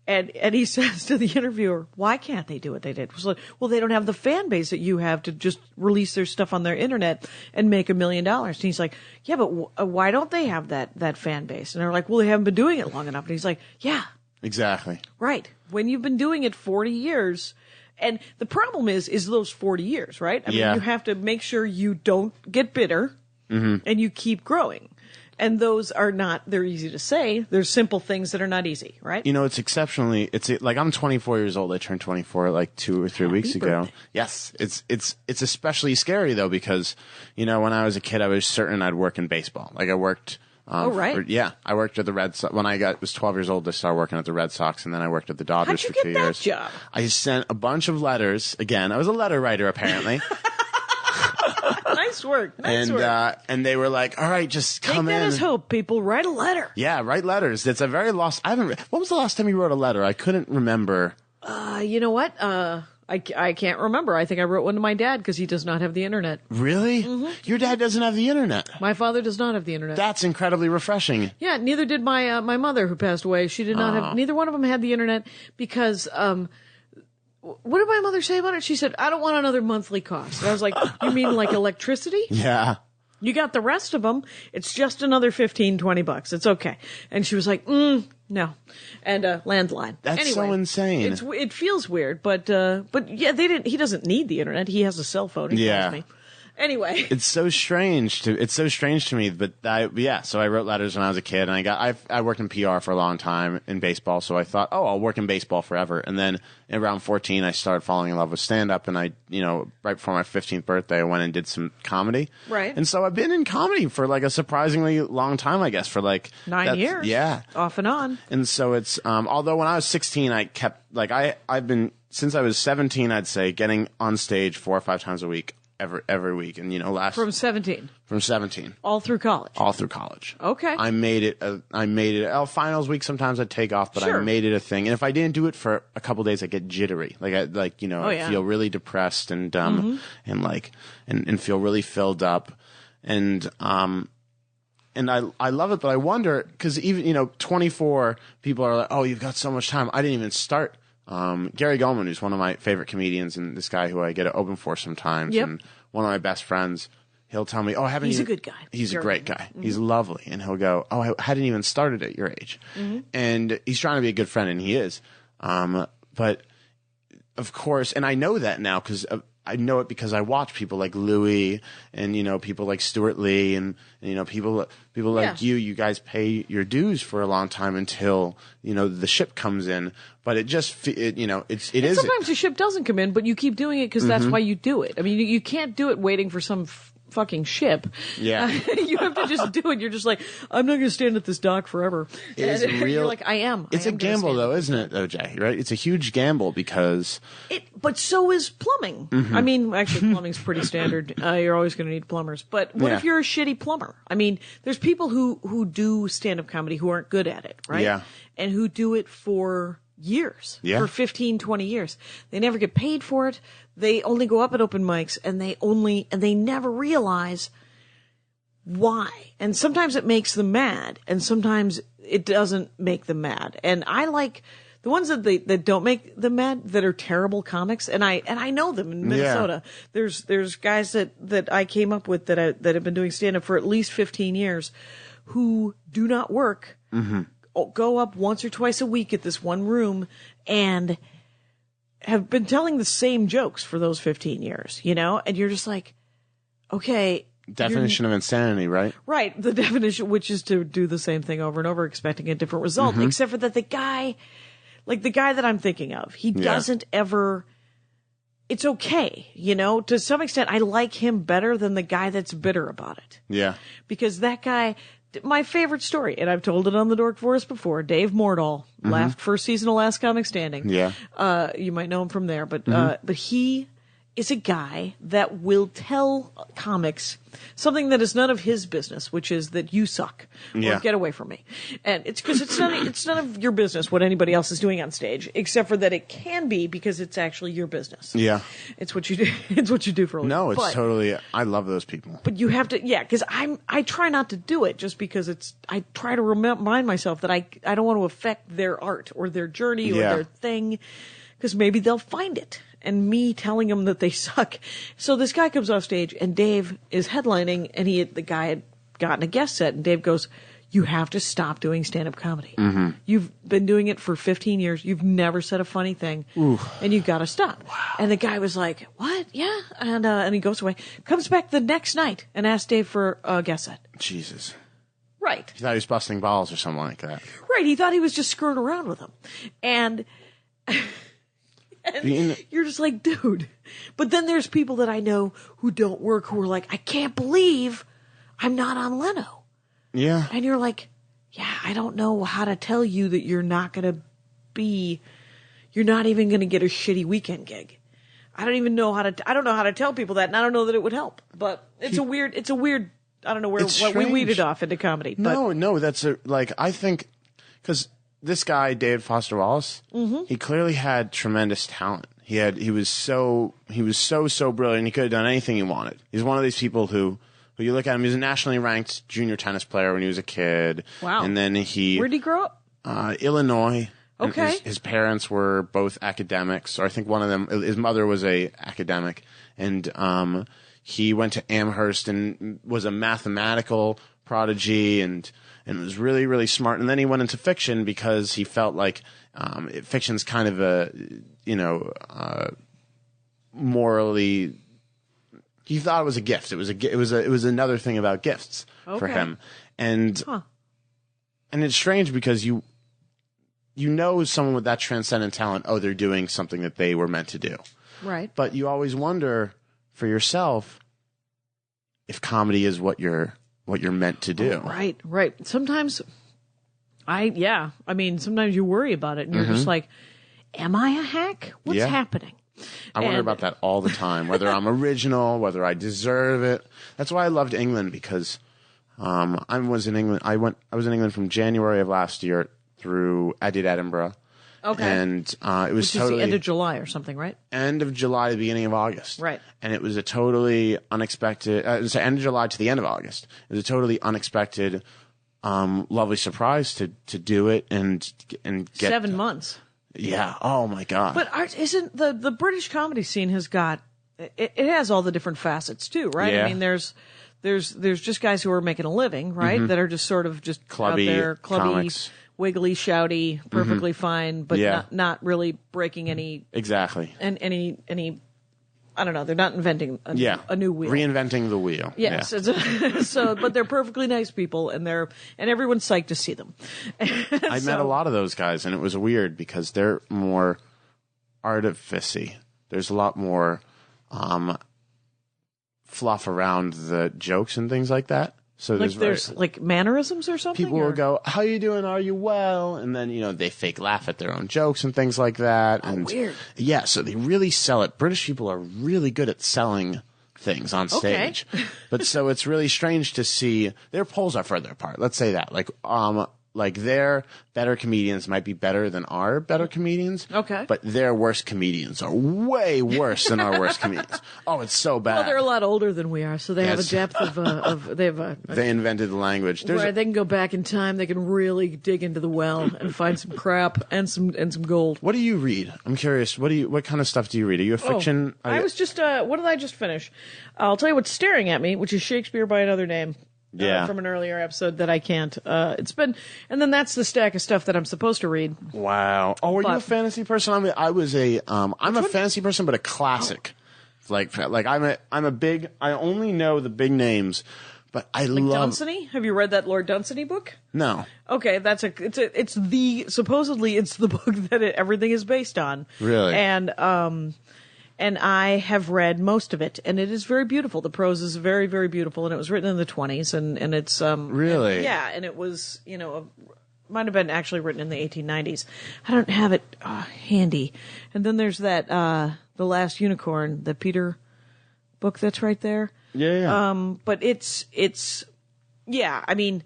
And he says to the interviewer, why can't they do what they did? It was like, well, they don't have the fan base that you have to just release their stuff on their internet and make $1 million. And he's like, yeah, but why don't they have that fan base? And they're like, well, they haven't been doing it long enough. And he's like, yeah. Exactly. Right. When you've been doing it 40 years, and the problem is those 40 years, right? I mean, you have to make sure you don't get bitter and you keep growing. And those are not, they're easy to say. There's simple things that are not easy, right? It's like I'm 24 years old. I turned 24 like 2 or 3 weeks ago. Birthday. Yes. It's especially scary though, because, when I was a kid, I was certain I'd work in baseball. Like I worked, I worked at the Red Sox. When I was 12 years old, I started working at the Red Sox, and then I worked at the Dodgers for 2 years. How'd you get that job? I sent a bunch of letters. Again, I was a letter writer apparently. Nice work. And they were like, all right, just come in. Take that as hope, people. Write a letter. Yeah, write letters. It's a very lost. When was the last time you wrote a letter? I couldn't remember. You know what? I can't remember. I think I wrote one to my dad because he does not have the internet. Really? Your dad doesn't have the internet? My father does not have the internet. That's incredibly refreshing. Yeah, neither did my mother, who passed away. She did not have, neither one of them had the internet because, what did my mother say about it? She said, I don't want another monthly cost. And I was like, you mean like electricity? Yeah. You got the rest of them. It's just another $15-20. It's okay. And she was like, no. And landline. That's so insane. It feels weird, but yeah, he doesn't need the internet. He has a cell phone. He calls me. Anyway, it's so strange to me, but so I wrote letters when I was a kid, and I worked in PR for a long time in baseball, so I thought, I'll work in baseball forever. And then around 14, I started falling in love with stand-up, and I, right before my 15th birthday, I went and did some comedy. Right. And so I've been in comedy for like a surprisingly long time, I guess, for like 9 years. Yeah. Off and on. And so it's, although when I was 16, I kept, like, I've been, since I was 17, I'd say, getting on stage 4 or 5 times a week. Every week, and from 17 all through college. Okay. I made it finals week. Sometimes I'd take off, but I made it a thing. And if I didn't do it for a couple days, I get jittery. I feel really depressed and and feel really filled up. And I love it, but I wonder, because even 24 people are like, oh, you've got so much time. I didn't even start. Gary Goldman, who's one of my favorite comedians, and this guy who I get to open for sometimes, and one of my best friends, he'll tell me, he's a good guy. He's a great guy. He's lovely. And he'll go, I hadn't even started at your age. And he's trying to be a good friend, and he is. But of course, and I know that now because I know it because I watch people like Louis and, people like Stuart Lee and people like you guys pay your dues for a long time until, the ship comes in. But it just, it is. Sometimes the ship doesn't come in, but you keep doing it because that's why you do it. I mean, you can't do it waiting for some fucking ship. Yeah. You have to just do it. You're just like, I'm not going to stand at this dock forever. You're like, I am. It's a gamble though, isn't it, though, Jay? Right? It's a huge gamble because... But so is plumbing. I mean, actually, plumbing's pretty standard. You're always going to need plumbers. But what if you're a shitty plumber? I mean, there's people who do stand-up comedy who aren't good at it, right? Yeah. And who do it for years, for 15, 20 years. They never get paid for it. They only go up at open mics, and they never realize why. And sometimes it makes them mad, and sometimes it doesn't make them mad. And I like the ones that don't make them mad, that are terrible comics, and I know them in Minnesota. Yeah. There's guys that I came up with that have been doing stand-up for at least 15 years who do not work, go up once or twice a week at this one room, and have been telling the same jokes for those 15 years, you know? And you're just like, okay. Definition of insanity, right? Right. The definition, which is to do the same thing over and over, expecting a different result, except for that the guy that I'm thinking of, he doesn't ever, it's okay, you know? To some extent, I like him better than the guy that's bitter about it. Yeah. Because that guy, my favorite story, and I've told it on the Dork Forest before, Dave Mordahl, laughed first season of Last Comic Standing. Yeah. You might know him from there, but he is a guy that will tell comics something that is none of his business, which is that you suck or get away from me. And it's because it's none of your business what anybody else is doing on stage, except for that it can be because it's actually your business. Yeah. It's what you do. It's what you do for a living. No, it's totally, I love those people. But you have to, because I try not to do it just because I try to remind myself that I don't want to affect their art or their journey or their thing, because maybe they'll find it. And me telling them that they suck. So this guy comes off stage, and Dave is headlining, and the guy had gotten a guest set, and Dave goes, "You have to stop doing stand-up comedy. You've been doing it for 15 years. You've never said a funny thing, and you've got to stop." Wow. And the guy was like, "What? Yeah." And he goes away, comes back the next night, and asks Dave for a guest set. Jesus. Right. He thought he was busting balls or something like that. Right. He thought he was just screwing around with him, and you're just like, dude. But then there's people that I know who don't work who are like, I can't believe I'm not on Leno. Yeah. And you're like, yeah, I don't know how to tell you that you're not going to you're not even going to get a shitty weekend gig. I don't know how to tell people that, and I don't know that it would help. But it's a weird, I don't know what we weeded off into comedy. But. No, that's I think, because this guy, David Foster Wallace, he clearly had tremendous talent. He was so brilliant. He could have done anything he wanted. He's one of these people who you look at him, he was a nationally ranked junior tennis player when he was a kid. Wow. And then where'd he grow up? Illinois. Okay. His parents were both academics, or I think one of them, his mother was a academic, and he went to Amherst and was a mathematical prodigy and was really, really smart. And then he went into fiction because he felt like fiction's kind of a, morally. He thought it was a gift. It was another thing about gifts for him, and it's strange because you know someone with that transcendent talent. Oh, they're doing something that they were meant to do, right? But you always wonder for yourself if comedy is what you're meant to do. Oh, right. Sometimes sometimes you worry about it and you're just like, am I a hack? What's happening? I wonder about that all the time, whether I'm original, whether I deserve it. That's why I loved England, because I was in England. I was in England from January of last year through I did Edinburgh. Okay. And it was totally the end of July or something, right? End of July, the beginning of August. Right. And it was a totally unexpected, it was the end of July to the end of August. It was a totally unexpected, lovely surprise to do it and get 7 months. Yeah. Oh my God. But isn't the British comedy scene has got, it has all the different facets too, right? Yeah. I mean, there's just guys who are making a living, right? That are just sort of just clubby, out there, clubby, comics. Wiggly, shouty, perfectly fine, but not really breaking any exactly any. I don't know. They're not inventing a new wheel. Reinventing the wheel. Yes. Yeah. But they're perfectly nice people, and everyone's psyched to see them. I met a lot of those guys, and it was weird because they're more artificy. There's a lot more fluff around the jokes and things like that. So there's like mannerisms or something? People will go, "How you doing? Are you well?" And then, they fake laugh at their own jokes and things like that. Oh, and weird. Yeah, so they really sell it. British people are really good at selling things on stage. Okay. But so it's really strange to see their poles are further apart. Let's say that. Like, like their better comedians might be better than our better comedians. Okay. But their worst comedians are way worse than our worst comedians. Oh, it's so bad. Well, they're a lot older than we are, so they have a Yes. depth of they have a They invented the language. right, they can go back in time. They can really dig into the well and find some crap and some gold. What do you read? I'm curious. What kind of stuff do you read? Are you a fiction? I was just what did I just finish? I'll tell you what's staring at me, which is Shakespeare by Another Name. Yeah. From an earlier episode that I can't. It's been, and then that's the stack of stuff that I'm supposed to read. Wow. Oh, are you a fantasy person? I'm a fantasy person, but a classic. Like I'm a big. I only know the big names, but I love Dunsany. Have you read that Lord Dunsany book? No. Okay, supposedly it's the book that everything is based on. Really? And I have read most of it, and it is very beautiful. The prose is very, very beautiful, and it was written in the 1920s, and it's really, and it was might have been actually written in the 1890s. I don't have it handy. And then there's that The Last Unicorn, the Peter book that's right there. Yeah. But it's I mean.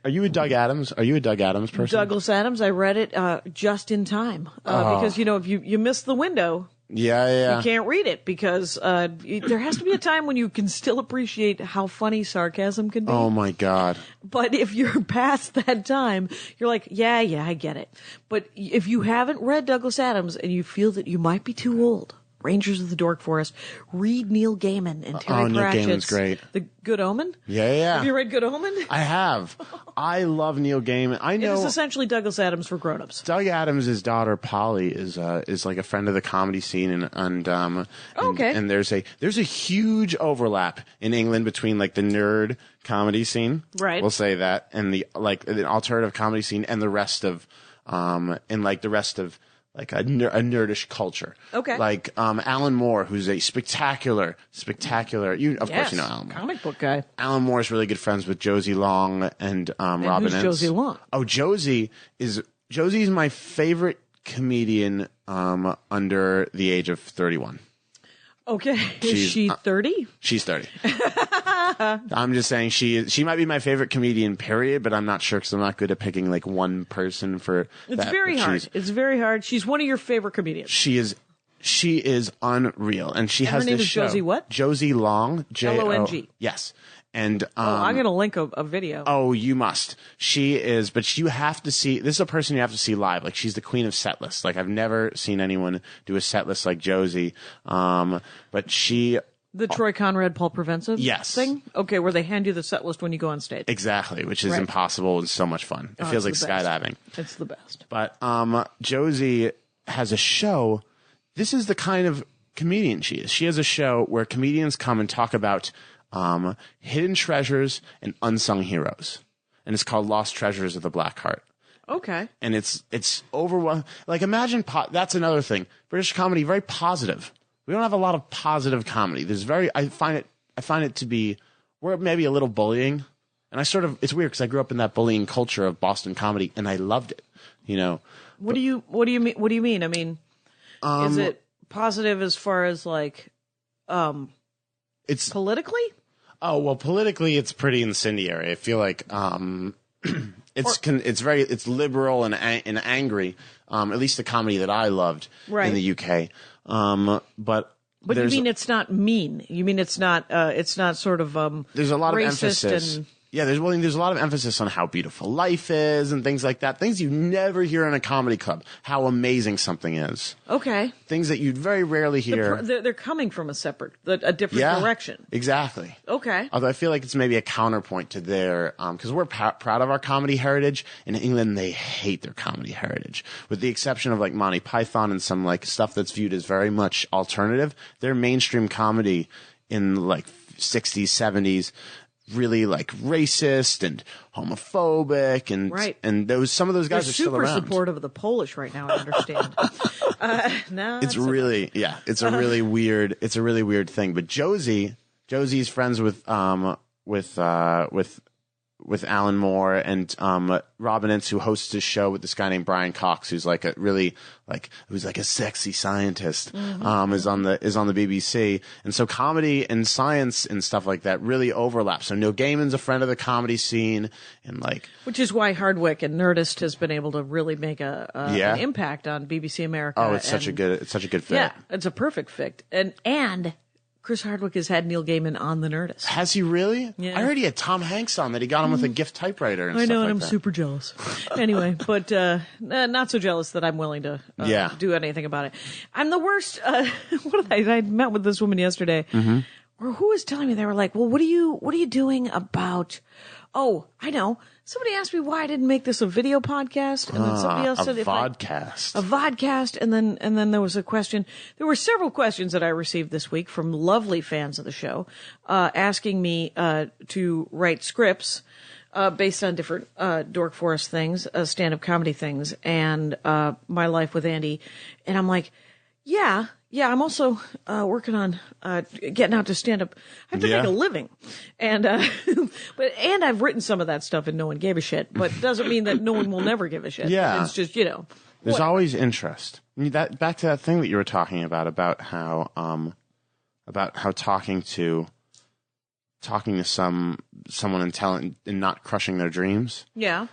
Are you a Doug Adams person? Douglas Adams, I read it just in time because if you miss the window. Yeah. You can't read it because there has to be a time when you can still appreciate how funny sarcasm can be. Oh my God. But if you're past that time, you're like, yeah, I get it. But if you haven't read Douglas Adams and you feel that you might be too old, Rangers of the Dork Forest, read Neil Gaiman and Terry Pratchett's Neil Gaiman's great. The Good Omen. Yeah. Have you read Good Omen? I have. I love Neil Gaiman. I know it is essentially Douglas Adams for grown-ups. Doug Adams' daughter Polly is like a friend of the comedy scene, and there's a huge overlap in England between like the nerd comedy scene, right? We'll say that, and the alternative comedy scene, and the rest of like a nerdish culture. Okay. Like Alan Moore, who's a spectacular. You of course you know Alan Moore. Comic book guy. Alan Moore is really good friends with Josie Long and Robin who's Ince. Josie Long? Oh, Josie's my favorite comedian under the age of 31. Okay. Is she 30? She's 30. I'm just saying she might be my favorite comedian, period, but I'm not sure because I'm not good at picking like one person for It's that. very hard. It's very hard. She's one of your favorite comedians. She is unreal. And she has her name this is show. Josie what? Josie Long. Long. Yes. And I'm going to link a video. Oh, you must. She is, but you have to see, this is a person you have to see live. Like, she's the queen of set lists. Like, I've never seen anyone do a set list like Josie. But she... The Troy Conrad, Paul Provenza Yes. thing? Okay, where they hand you the set list when you go on stage. Exactly, which is Right. impossible and so much fun. It feels like it's the best. skydiving. It's the best. But Josie has a show. This is the kind of comedian she is. She has a show where comedians come and talk about hidden treasures and unsung heroes. And it's called Lost Treasures of the Black Heart. Okay. And it's overwhelming. Like, imagine, that's another thing. British comedy, very positive. We don't have a lot of positive comedy. I find it to be, we're maybe a little bullying. And it's weird because I grew up in that bullying culture of Boston comedy and I loved it, What do you mean? I mean, is it positive as far as like, it's politically? Oh, well, politically, it's pretty incendiary. I feel like it's liberal and angry. At least the comedy that I loved in the UK. But you mean it's not mean? You mean it's not sort of there's a lot of racist emphasis. There's a lot of emphasis on how beautiful life is and things like that. Things you never hear in a comedy club. How amazing something is. Okay. Things that you'd very rarely hear. They're coming from a different direction. Exactly. Okay. Although I feel like it's maybe a counterpoint to their, because we're proud of our comedy heritage. In England, they hate their comedy heritage, with the exception of like Monty Python and some like stuff that's viewed as very much alternative. Their mainstream comedy in like 60s, 70s. Really like racist and homophobic and some of those guys are still around. Super supportive of the Polish right now. I understand. It's a really weird thing. But Josie's friends with with Alan Moore and Robin Ince, who hosts his show with this guy named Brian Cox, who's like a really who's like a sexy scientist, is on the BBC. And so comedy and science and stuff like that really overlap. So Neil Gaiman's a friend of the comedy scene, and which is why Hardwick and Nerdist has been able to really make an impact on BBC America. Oh, it's such a good fit. Yeah, it's a perfect fit. And Chris Hardwick has had Neil Gaiman on the Nerdist. Has he really? Yeah. I heard he had Tom Hanks on that. He got him with a gift typewriter and I know, stuff and like I'm super jealous. Anyway, but not so jealous that I'm willing to do anything about it. I'm the worst. I met with this woman yesterday, or who was telling me, they were like, "Well, what are you doing about?" Oh, I know. Somebody asked me why I didn't make this a video podcast, and then somebody else said a vodcast, and then there was a question. There were several questions that I received this week from lovely fans of the show, asking me to write scripts based on different Dork Forest things, stand-up comedy things, and my life with Andy. And I'm like, yeah, I'm also working on getting out to stand up. I have to make a living, and and I've written some of that stuff, and no one gave a shit. But it doesn't mean that no one will never give a shit. Yeah, it's just there's always interest. I mean, back to that thing that you were talking about how talking to someone and not crushing their dreams. Yeah,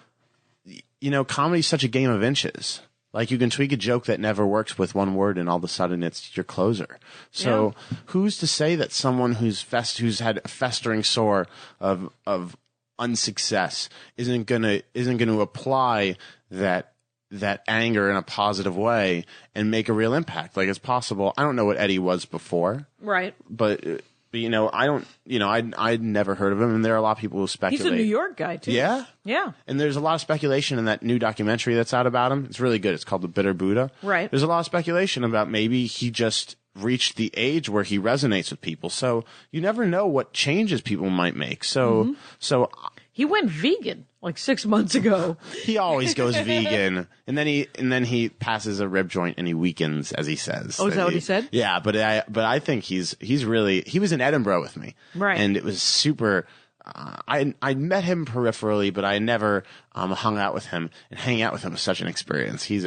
comedy's such a game of inches. Like, you can tweak a joke that never works with one word, and all of a sudden it's your closer. So who's to say that someone who's had a festering sore of unsuccess isn't gonna apply that anger in a positive way and make a real impact? Like, it's possible. I don't know what Eddie was before, right? But I don't. I'd never heard of him, and there are a lot of people who speculate. He's a New York guy too. Yeah. And there's a lot of speculation in that new documentary that's out about him. It's really good. It's called The Bitter Buddha. Right. There's a lot of speculation about maybe he just reached the age where he resonates with people. So you never know what changes people might make. So he went vegan like 6 months ago. He always goes vegan, and then he passes a rib joint and he weakens, as he says. Oh, is that what he said? Yeah, but I think he was in Edinburgh with me, right? And it was super. I met him peripherally, but I never hung out with him. And hanging out with him was such an experience. He's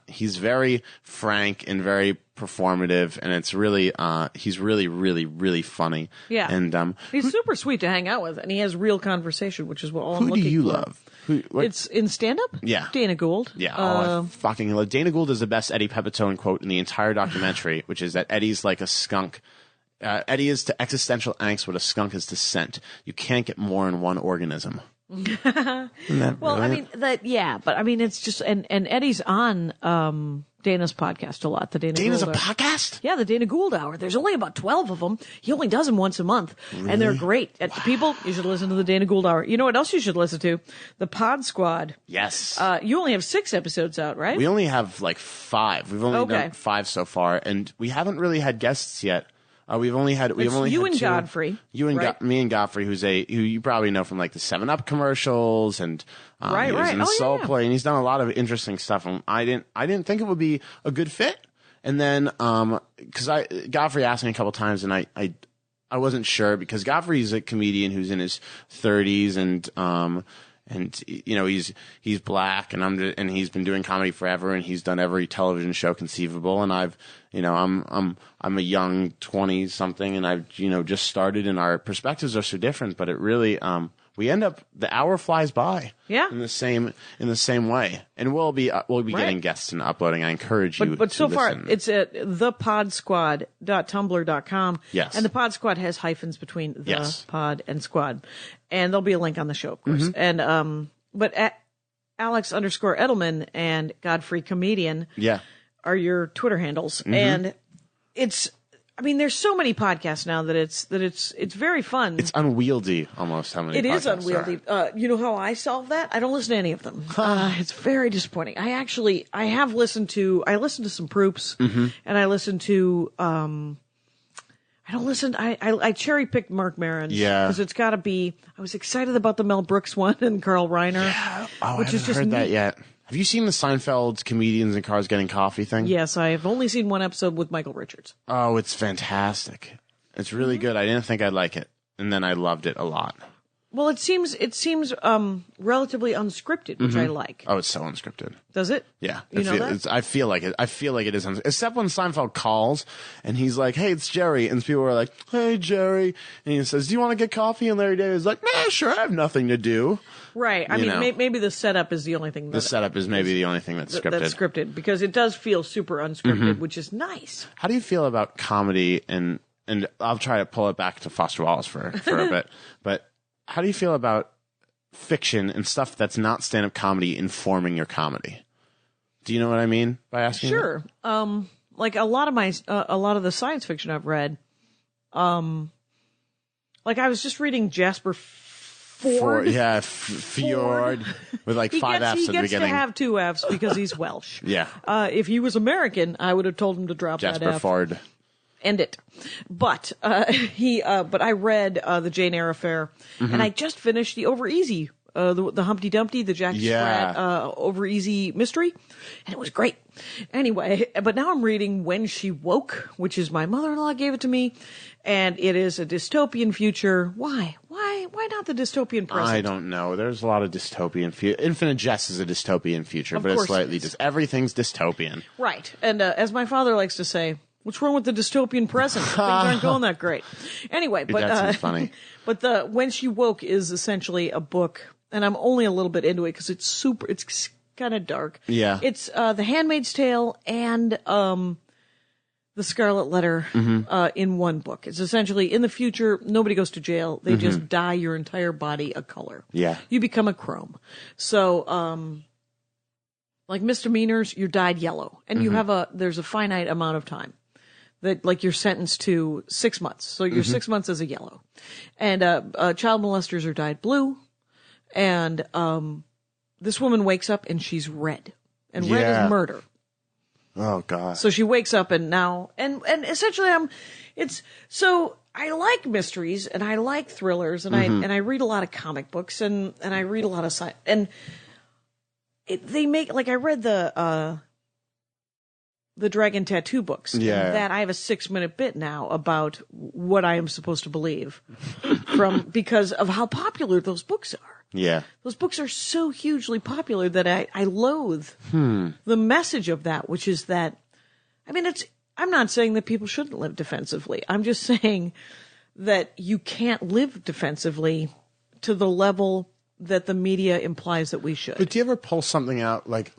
he's very frank and very performative, and it's really he's really, really, really funny. Yeah, and he's super sweet to hang out with, and he has real conversation, which is what all I'm looking for. Who do you love? It's in stand-up? Yeah. Dana Gould. Yeah. I fucking love Dana Gould. Is the best Eddie Pepitone quote in the entire documentary, which is that Eddie's like a skunk. Eddie is to existential angst what a skunk is to scent. You can't get more in one organism. Well, brilliant? I mean, it's just, and Eddie's on Dana's podcast a lot. Dana's a podcast? Yeah, the Dana Gould Hour. There's only about 12 of them. He only does them once a month. Really? And they're great. Wow. People, you should listen to the Dana Gould Hour. You know what else you should listen to? The PodSquad. Yes. You only have 6 episodes out, right? We only have like 5. We've only done 5 so far, and we haven't really had guests yet. We've only had you and two. Godfrey. You and right? Me and Godfrey, who you probably know from like the 7-Up commercials, and he was in Soul Play, and he's done a lot of interesting stuff. And I didn't think it would be a good fit, and then because Godfrey asked me a couple times, and I wasn't sure, because Godfrey's a comedian who's in his 30s, and he's black, and he's been doing comedy forever, and he's done every television show conceivable, and I'm a young 20-something, and I've just started, and our perspectives are so different, but it really we end up, the hour flies by. Yeah. In the same way, and we'll be getting guests and uploading. I encourage you. But to so listen. far, it's at thepodsquad.tumblr.com. Yes. And the PodSquad has hyphens between the pod and squad, and there'll be a link on the show, of course. Mm-hmm. And but at Alex_Edelman and Godfrey Comedian. Yeah. Are your Twitter handles. Mm-hmm. And there's so many podcasts now that it's very fun. It's unwieldy almost how many podcasts is unwieldy. You know how I solve that? I don't listen to any of them. It's very disappointing. I listen to some Proops, mm-hmm. and I listen to I cherry picked Mark Maron's. Yeah. Because it's gotta be, I was excited about the Mel Brooks one and Carl Reiner. Yeah. Oh, which I haven't heard that yet. Have you seen the Seinfeld Comedians in Cars Getting Coffee thing? Yes, I have only seen one episode with Michael Richards. Oh, it's fantastic. It's really good. I didn't think I'd like it, and then I loved it a lot. Well, it seems relatively unscripted, which I like. Oh, it's so unscripted. Does it? Yeah. You know that? I feel like it. I feel like it is except when Seinfeld calls and he's like, "Hey, it's Jerry," and people are like, "Hey, Jerry," and he says, "Do you want to get coffee?" And Larry David is like, "Nah, sure, I have nothing to do." Right. I mean, maybe the setup is the only thing. The setup is maybe the only thing that's scripted. That's scripted because it does feel super unscripted, which is nice. How do you feel about comedy and I'll try to pull it back to Foster Wallace for a bit, but how do you feel about fiction and stuff that's not stand-up comedy informing your comedy? Do you know what I mean by asking? Sure. Like a lot of the science fiction I've read, like I was just reading Jasper Fforde. Fjord with like 5 F's at the beginning. He gets to have 2 F's because he's Welsh. Yeah. If he was American, I would have told him to drop Jasper that F. Fforde. End it. But but I read the Jane Eyre Affair, and I just finished the Over Easy, the Humpty Dumpty, the Jack Sprat Over Easy mystery, and it was great. Anyway, but now I'm reading When She Woke, which is my mother-in-law gave it to me, and it is a dystopian future. Why not the dystopian present? I don't know. There's a lot of dystopian future. Infinite Jest is a dystopian future, but it's slightly everything's dystopian. Right. And as my father likes to say, what's wrong with the dystopian present? Things aren't going that great. Anyway, but that seems funny. But When She Woke is essentially a book, and I'm only a little bit into it because it's kind of dark. Yeah. It's The Handmaid's Tale and The Scarlet Letter in one book. It's essentially in the future, nobody goes to jail. They just dye your entire body a color. Yeah. You become a chrome. So, like misdemeanors, you're dyed yellow, and you have there's a finite amount of time that, like, you're sentenced to 6 months. So you're 6 months as a yellow, and child molesters are dyed blue, and this woman wakes up and she's red, and red is murder. Oh God! So she wakes up and now and essentially so I like mysteries and I like thrillers and I read a lot of comic books and I read a lot of science and. They make, like, I read the Dragon Tattoo books. Yeah. And that I have a 6-minute bit now about what I am supposed to believe because of how popular those books are. Yeah. Those books are so hugely popular that I loathe the message of that, which is that, I mean, I'm not saying that people shouldn't live defensively. I'm just saying that you can't live defensively to the level that the media implies that we should. But do you ever pull something out like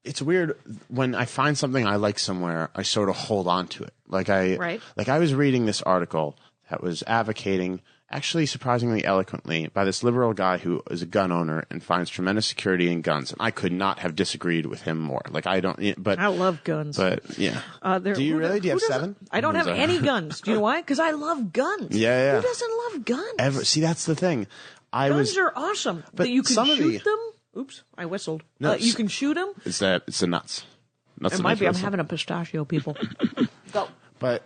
it's weird when I find something I like somewhere, I sort of hold on to it. Like I was reading this article that was advocating, actually surprisingly eloquently, by this liberal guy who is a gun owner and finds tremendous security in guns. And I could not have disagreed with him more. Like I love guns. But yeah. Do you really? Do you have 7? I don't have any guns. Do you know why? Because I love guns. Yeah. Who doesn't love guns? See, that's the thing. Guns are awesome. But you can shoot them. Oops, I whistled. No, you can shoot them. It's the nuts. It might be. I'm having a pistachio, people. Go. But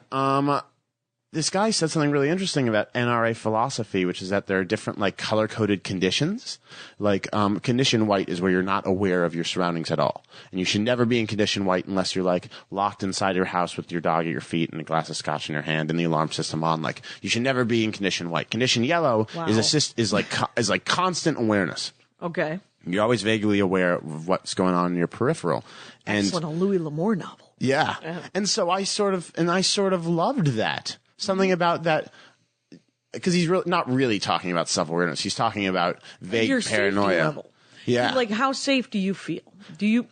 this guy said something really interesting about NRA philosophy, which is that there are different, like, color-coded conditions. Like, condition white is where you're not aware of your surroundings at all. And you should never be in condition white unless you're, like, locked inside your house with your dog at your feet and a glass of scotch in your hand and the alarm system on. Like, you should never be in condition white. Condition yellow is like constant awareness. Okay. You're always vaguely aware of what's going on in your peripheral. And that's a Louis L'Amour novel. Yeah. And so I sort of loved that. Something about that, because he's not really talking about self-awareness. He's talking about vague your paranoia. Safety level. Yeah. Like, how safe do you feel?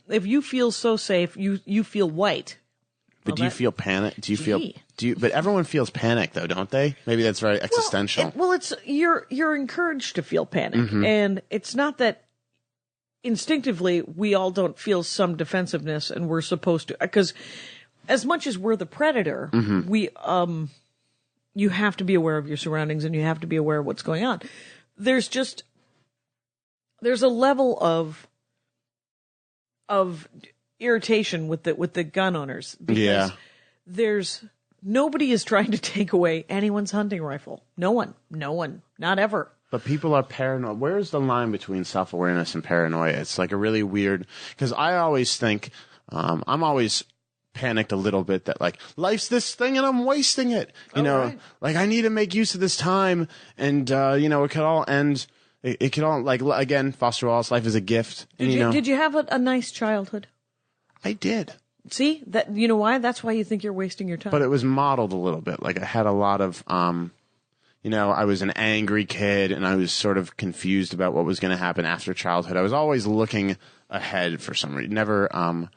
If you feel so safe, you feel white. But do you feel panic? But everyone feels panic though, don't they? Maybe that's very existential. You're encouraged to feel panic. And it's not that instinctively we all don't feel some defensiveness and we're supposed to, because as much as we're the predator, you have to be aware of your surroundings and you have to be aware of what's going on. There's a level of irritation with the gun owners because nobody is trying to take away anyone's hunting rifle. No one, not ever. But people are paranoid. Where's the line between self-awareness and paranoia? It's like a really weird, because I always think, I'm always panicked a little bit that like life's this thing and I'm wasting it. You know, right. like I need to make use of this time, and you know, it could all end. It could all like again, Foster Wallace, life is a gift. And, Did you have a nice childhood? I did. See that? You know why? That's why you think you're wasting your time. But it was modeled a little bit. Like I had a lot of, you know, I was an angry kid and I was sort of confused about what was going to happen after childhood. I was always looking ahead for some reason. Never, and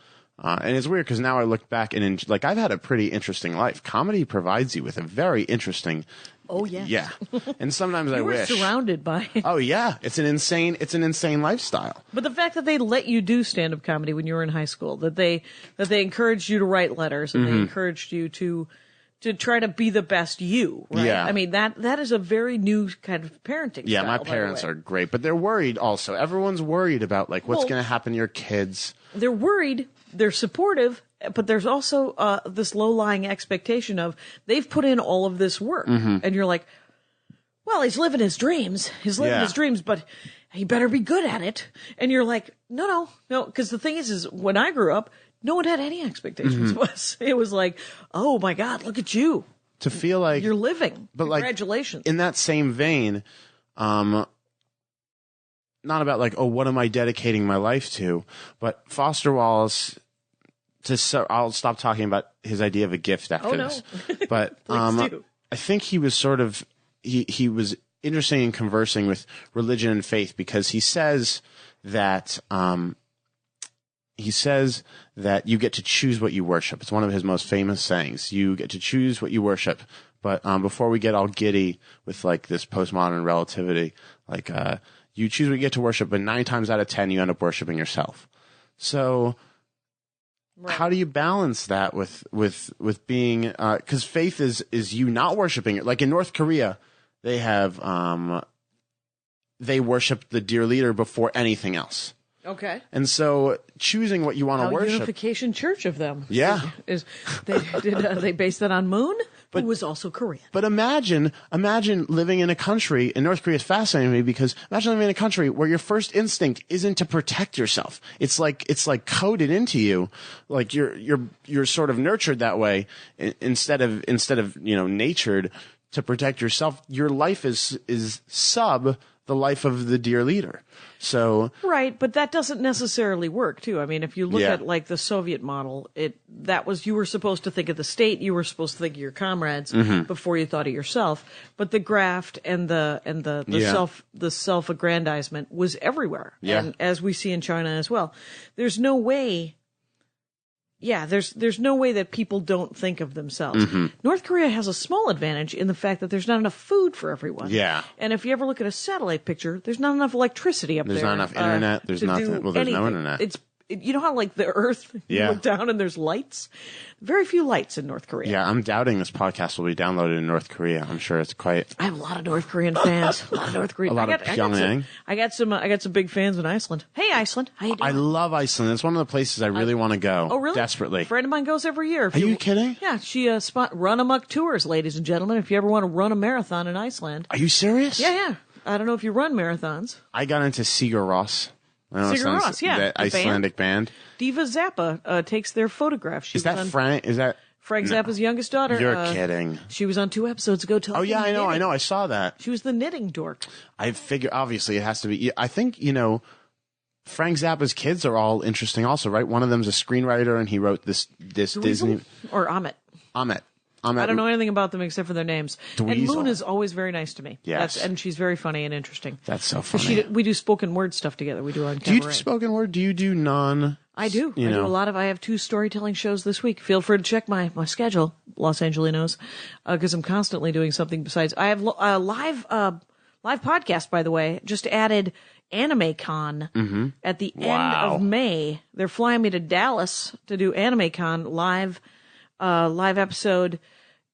it's weird because now I look back and like I've had a pretty interesting life. Comedy provides you with a very interesting. Oh yeah. Yeah. And sometimes I You were wish. surrounded by. Oh yeah. It's an insane lifestyle. But the fact that they let you do stand-up comedy when you were in high school, that they encouraged you to write letters and they encouraged you to try to be the best you, right? Yeah. I mean, that is a very new kind of parenting Yeah, style, my by the parents way. are great, but they're worried also. Everyone's worried about like what's Well- going to happen to your kids. They're worried, they're supportive, but there's also this low-lying expectation of they've put in all of this work. And you're like, well, he's living his dreams. He's living Yeah. his dreams, but he better be good at it. And you're like, no. Because the thing is when I grew up, no one had any expectations of us. It was like, oh my God, look at you. To feel like You're living. But like, Congratulations. in that same vein, not about like, oh, what am I dedicating my life to? But Foster Wallace, I'll stop talking about his idea of a gift after no. this. But Please do. I think he was sort of he was interesting in conversing with religion and faith because he says that you get to choose what you worship. It's one of his most famous sayings. You get to choose what you worship. But before we get all giddy with like this postmodern relativity, like you choose what you get to worship, but 9 times out of 10 you end up worshiping yourself. So how do you balance that with being because faith is you not worshiping it? Like in North Korea, they have they worship the dear leader before anything else. Okay. And so choosing what you want to worship. Unification Church of them. Yeah. Is they based that on Moon, who was also Korean. But imagine living in a country, and North Korea is fascinating to me because imagine living in a country where your first instinct isn't to protect yourself. It's like coded into you. Like you're sort of nurtured that way instead of, you know, natured to protect yourself. Your life is sub the life of the dear leader. So Right, but that doesn't necessarily work too. I mean, if you look at like the Soviet model, you were supposed to think of the state, you were supposed to think of your comrades before you thought of yourself. But the graft and the self-aggrandizement was everywhere. Yeah. And as we see in China as well. There's no way there's no way that people don't think of themselves. North Korea has a small advantage in the fact that there's not enough food for everyone. Yeah. And if you ever look at a satellite picture, there's not enough electricity up there. There's not enough internet. There's to nothing. do Well, there's no anything. internet. You know how like the Earth, you Yeah. look down and there's lights? Very few lights in North Korea. yeah, I'm doubting this podcast will be downloaded in North Korea. I'm sure it's quite. I have a lot of North Korean fans. A lot of North Korean. A lot of Pyongyang. I got some big fans in Iceland. Hey, Iceland, how you doing? I love Iceland. It's one of the places I really want to go. Oh, really? Desperately. A friend of mine goes every year. If Are you kidding? Yeah, she RunAmokTours, ladies and gentlemen. If you ever want to run a marathon in Iceland. Are you serious? Yeah. I don't know if you run marathons. I got into SigurRos. I don't know, SigurRos, yeah, that the Icelandic band. Diva Zappa takes their photographs. Is that Frank? Is that Frank Zappa's youngest daughter? You're kidding. She was on 2 episodes ago. Oh yeah, I know. I saw that. She was the knitting dork. I figure obviously it has to be. I think Frank Zappa's kids are all interesting also, right? One of them's a screenwriter and he wrote this Disney. Or Amit. Ahmet. I don't know anything about them except for their names. And Dweezil. Moon is always very nice to me. Yes. And she's very funny and interesting. That's so funny. We do spoken word stuff together. We do on Do you do Cabaret. spoken word? Do you do non? I do. You I know. do a lot of. I have 2 storytelling shows this week. Feel free to check my schedule, Los Angelinos, because I'm constantly doing something besides. I have a live podcast, by the way. Just added AnimeCon at the end of May. They're flying me to Dallas to do AnimeCon live episode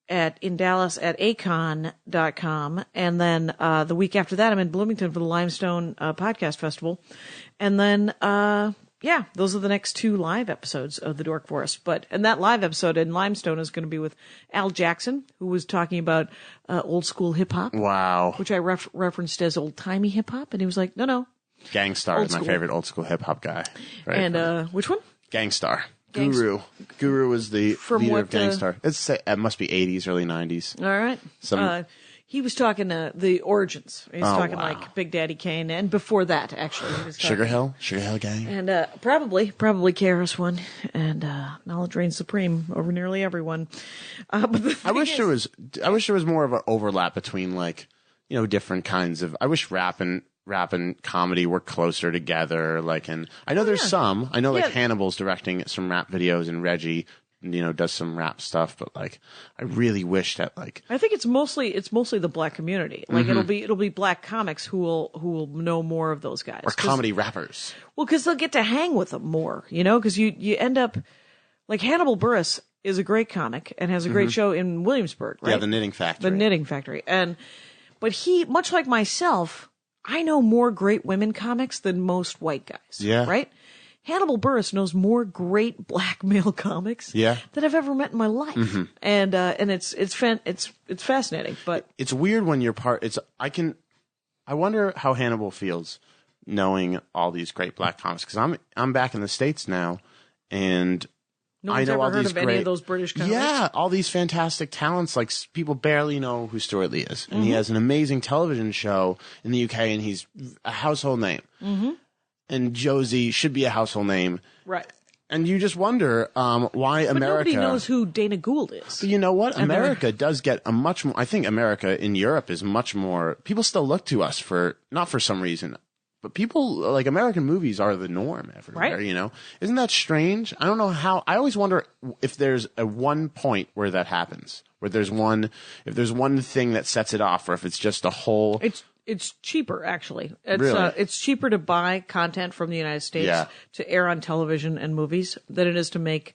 in Dallas at A-Kon.com. And then the week after that, I'm in Bloomington for the Limestone Podcast Festival. And then, those are the next 2 live episodes of the Dork Forest. And that live episode in Limestone is going to be with Al Jackson, who was talking about old school hip hop. Wow. Which I referenced as old timey hip hop. And he was like, no. Gangstar Old is my school. favorite old school hip hop guy. Right? And which one? Gangstar. Guru was the From leader what, of Gangstar. It must be 80s, early 90s. All right. He was talking the origins. He was talking wow. like Big Daddy Kane, and before that, actually. He was Sugar Hill Gang. And probably KRS-One, and Knowledge reigns supreme over nearly everyone. But I wish there was more of an overlap between different kinds of. I wish rap and comedy were closer together. And I know there's some. I know Hannibal's directing some rap videos, and Reggie, does some rap stuff. But I really wish that I think it's mostly the black community. It'll be black comics who will know more of those guys, or comedy rappers. Well, because they'll get to hang with them more. Because you end up Hannibal Buress is a great comic and has a great show in Williamsburg. Right? Yeah, the Knitting Factory. The Knitting Factory, but he, much like myself, I know more great women comics than most white guys. Yeah. Right? Hannibal Buress knows more great black male comics that I've ever met in my life. Mm-hmm. And it's fascinating, but it's weird when you're I wonder how Hannibal feels knowing all these great black comics, because I'm back in the States now, and no one's I know ever all heard these of any of those British comics. Yeah, all these fantastic talents. People barely know who Stewart Lee is, and he has an amazing television show in the UK, and he's a household name. Mm-hmm. And Josie should be a household name, right? And you just wonder why America. Nobody knows who Dana Gould is. But you know what? America does get a much more. I think America in Europe is much more. People still look to us not for some reason. But people American movies are the norm everywhere, right? Isn't that strange? I don't know how. I always wonder if there's a one point where that happens, if there's one thing that sets it off, or if it's just a whole. It's cheaper, actually. Really? It's cheaper to buy content from the United States to air on television and movies than it is to make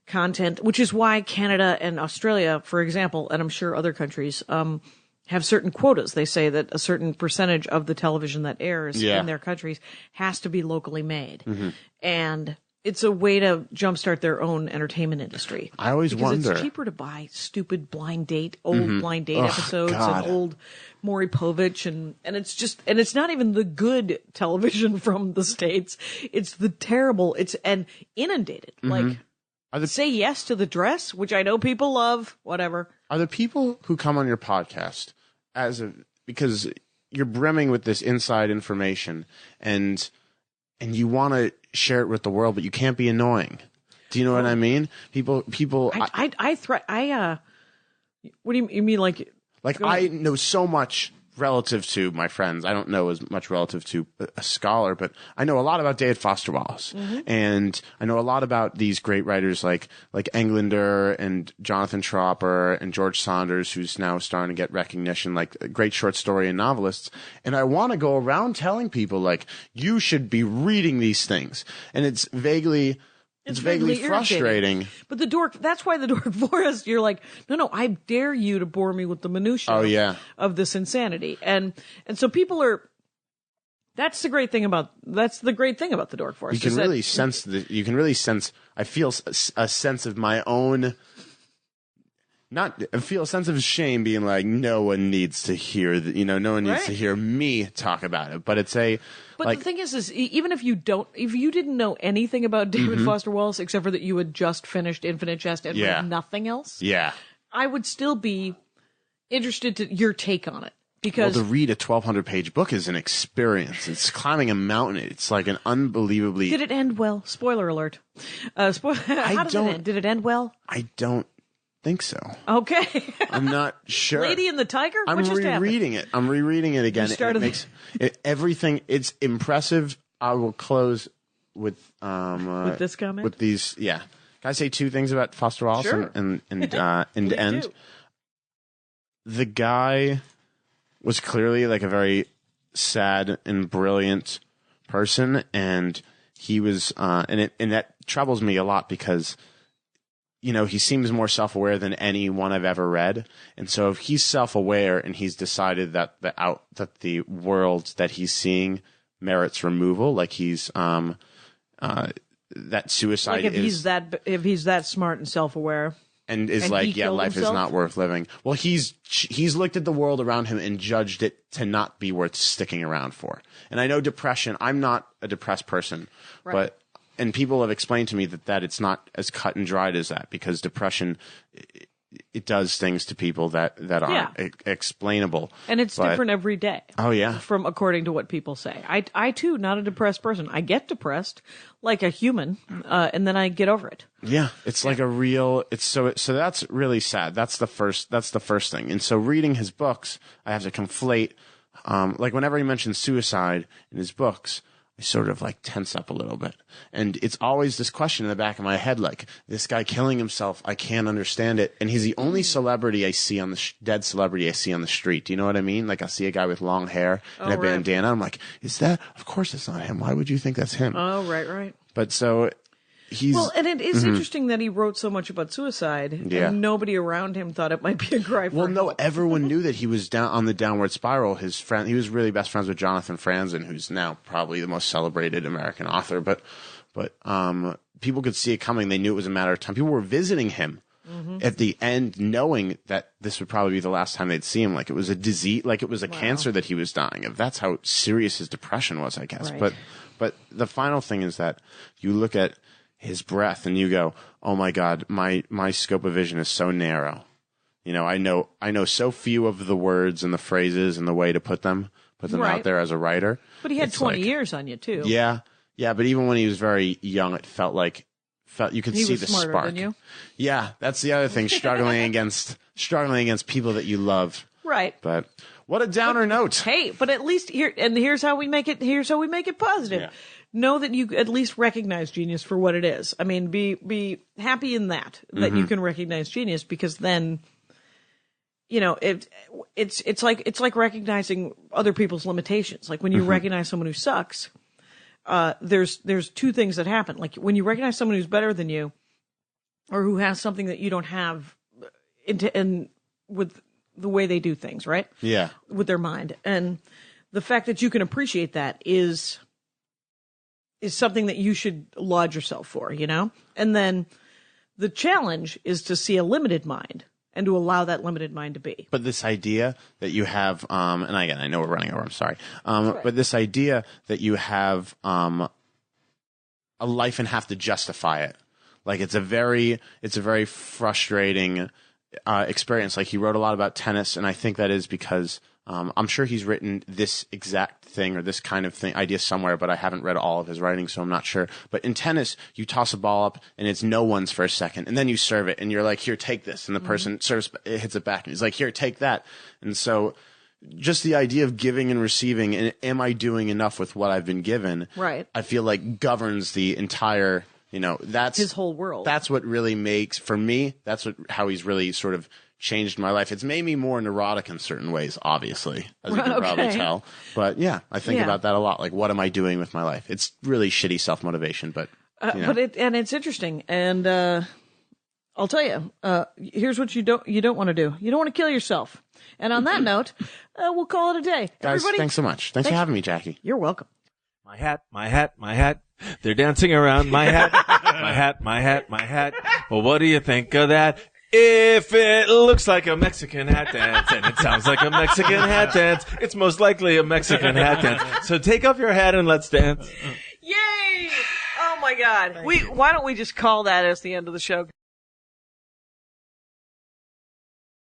content, which is why Canada and Australia, for example, and I'm sure other countries, have certain quotas. They say that a certain percentage of the television that airs in their countries has to be locally made. Mm-hmm. And it's a way to jumpstart their own entertainment industry. I always wonder. It's cheaper to buy stupid old blind date episodes and old Maury Povich and it's not even the good television from the States. It's the terrible. And inundated. Mm-hmm. Say Yes to the Dress, which I know people love, whatever. Are the people who come on your podcast because you're brimming with this inside information and you want to share it with the world, but you can't be annoying. Do you know what I mean? People. What do you mean? I know so much relative to my friends. I don't know as much relative to a scholar, but I know a lot about David Foster Wallace, and I know a lot about these great writers like Englander and Jonathan Tropper and George Saunders, who's now starting to get recognition, like great short story and novelists. And I want to go around telling people you should be reading these things, and it's vaguely frustrating. But that's why the Dork Forest, you're like, no, I dare you to bore me with the minutiae of this insanity. And so people are, that's the great thing about the Dork Forest. You can really sense, I feel a sense of my own, I feel a sense of shame being like, no one needs to hear no one needs to hear me talk about it. But it's But the thing is even if you didn't know anything about David Foster Wallace, except for that you had just finished Infinite Jest and read nothing else, I would still be interested to your take on it. Because to read a 1,200-page book is an experience. It's climbing a mountain. It's like an unbelievably. Did it end well? Spoiler alert. How does it end? Did it end well? I don't think so. Okay. I'm not sure. Lady and the Tiger? I'm rereading it. I'm rereading it again. It makes everything. It's impressive. I will close with this comment. With these, Can I say two things about Foster Wallace and end? Do. The guy was clearly a very sad and brilliant person, and he was, and that troubles me a lot because. He seems more self-aware than anyone I've ever read. And so if he's self-aware and he's decided that the world that he's seeing merits removal, he's, that suicide if he's that smart and self-aware. And life is not worth living. Well, he's looked at the world around him and judged it to not be worth sticking around for. And I know depression, I'm not a depressed person, but and people have explained to me that it's not as cut and dried as that, because depression, it does things to people that aren't explainable. And it's different every day. Oh, yeah. From according to what people say. I too, not a depressed person. I get depressed like a human, and then I get over it. Yeah. It's like a real, so that's really sad. That's the first thing. And so reading his books, I have to conflate, like whenever he mentions suicide in his books, I sort of like tense up a little bit. And it's always this question in the back of my head, like, this guy killing himself, I can't understand it. And he's the only celebrity I see on the dead celebrity I see on the street. Do you know what I mean? Like, I see a guy with long hair and a bandana. I'm like, of course it's not him. Why would you think that's him? Oh, right. But so well, and it is interesting that he wrote so much about suicide, and nobody around him thought it might be a cry for help. No, everyone knew that he was down on the downward spiral. His friend, he was really best friends with Jonathan Franzen, who's now probably the most celebrated American author. But people could see it coming. They knew it was a matter of time. People were visiting him at the end, knowing that this would probably be the last time they'd see him. Like it was a disease, like it was a cancer that he was dying of. That's how serious his depression was, I guess. Right. But the final thing is that you look at his breath and you go, oh my God, my scope of vision is so narrow. You know, I know so few of the words and the phrases and the way to put them out there as a writer. But he had 20 years on you too. Yeah. But even when he was very young, it felt you could see the spark. He was smarter than you. Yeah, that's the other thing. Struggling against people that you love. Right. But what a downer note. Hey, but at least here's how we make it positive. Yeah. Know that you at least recognize genius for what it is. I mean, be happy in that you can recognize genius, because then, you know, it's like recognizing other people's limitations. Like when you recognize someone who sucks, there's two things that happen. Like when you recognize someone who's better than you, or who has something that you don't have, in with the way they do things, right? Yeah. With their mind, and the fact that you can appreciate that is something that you should laud yourself for, you know? And then the challenge is to see a limited mind and to allow that limited mind to be. But this idea that you have, and again, I know we're running over, I'm sorry. But this idea that you have a life and have to justify it. Like it's a very frustrating experience. Like he wrote a lot about tennis, and I think that is because I'm sure he's written this exact thing or this kind of idea somewhere, but I haven't read all of his writing, so I'm not sure. But in tennis, you toss a ball up and it's no one's for a second, and then you serve it and you're like, here, take this. And the person serves, it hits it back and he's like, here, take that. And so just the idea of giving and receiving, and am I doing enough with what I've been given? Right. I feel like governs the entire, that's his whole world. That's what really makes, for me, how he's really sort of changed my life. It's made me more neurotic in certain ways, obviously, as you can probably tell. But yeah, I think about that a lot. Like, what am I doing with my life? It's really shitty self-motivation, but it's interesting. And I'll tell you, here's what you don't want to do. You don't want to kill yourself. And on that note, we'll call it a day. Guys, everybody, thanks so much. Thanks for having me, Jackie. You're welcome. My hat, my hat, my hat. They're dancing around my hat. My hat, my hat, my hat. Well, what do you think of that? If it looks like a Mexican hat dance and it sounds like a Mexican hat dance, it's most likely a Mexican hat dance. So take off your hat and let's dance. Yay! Oh my God. Why don't we just call that as the end of the show?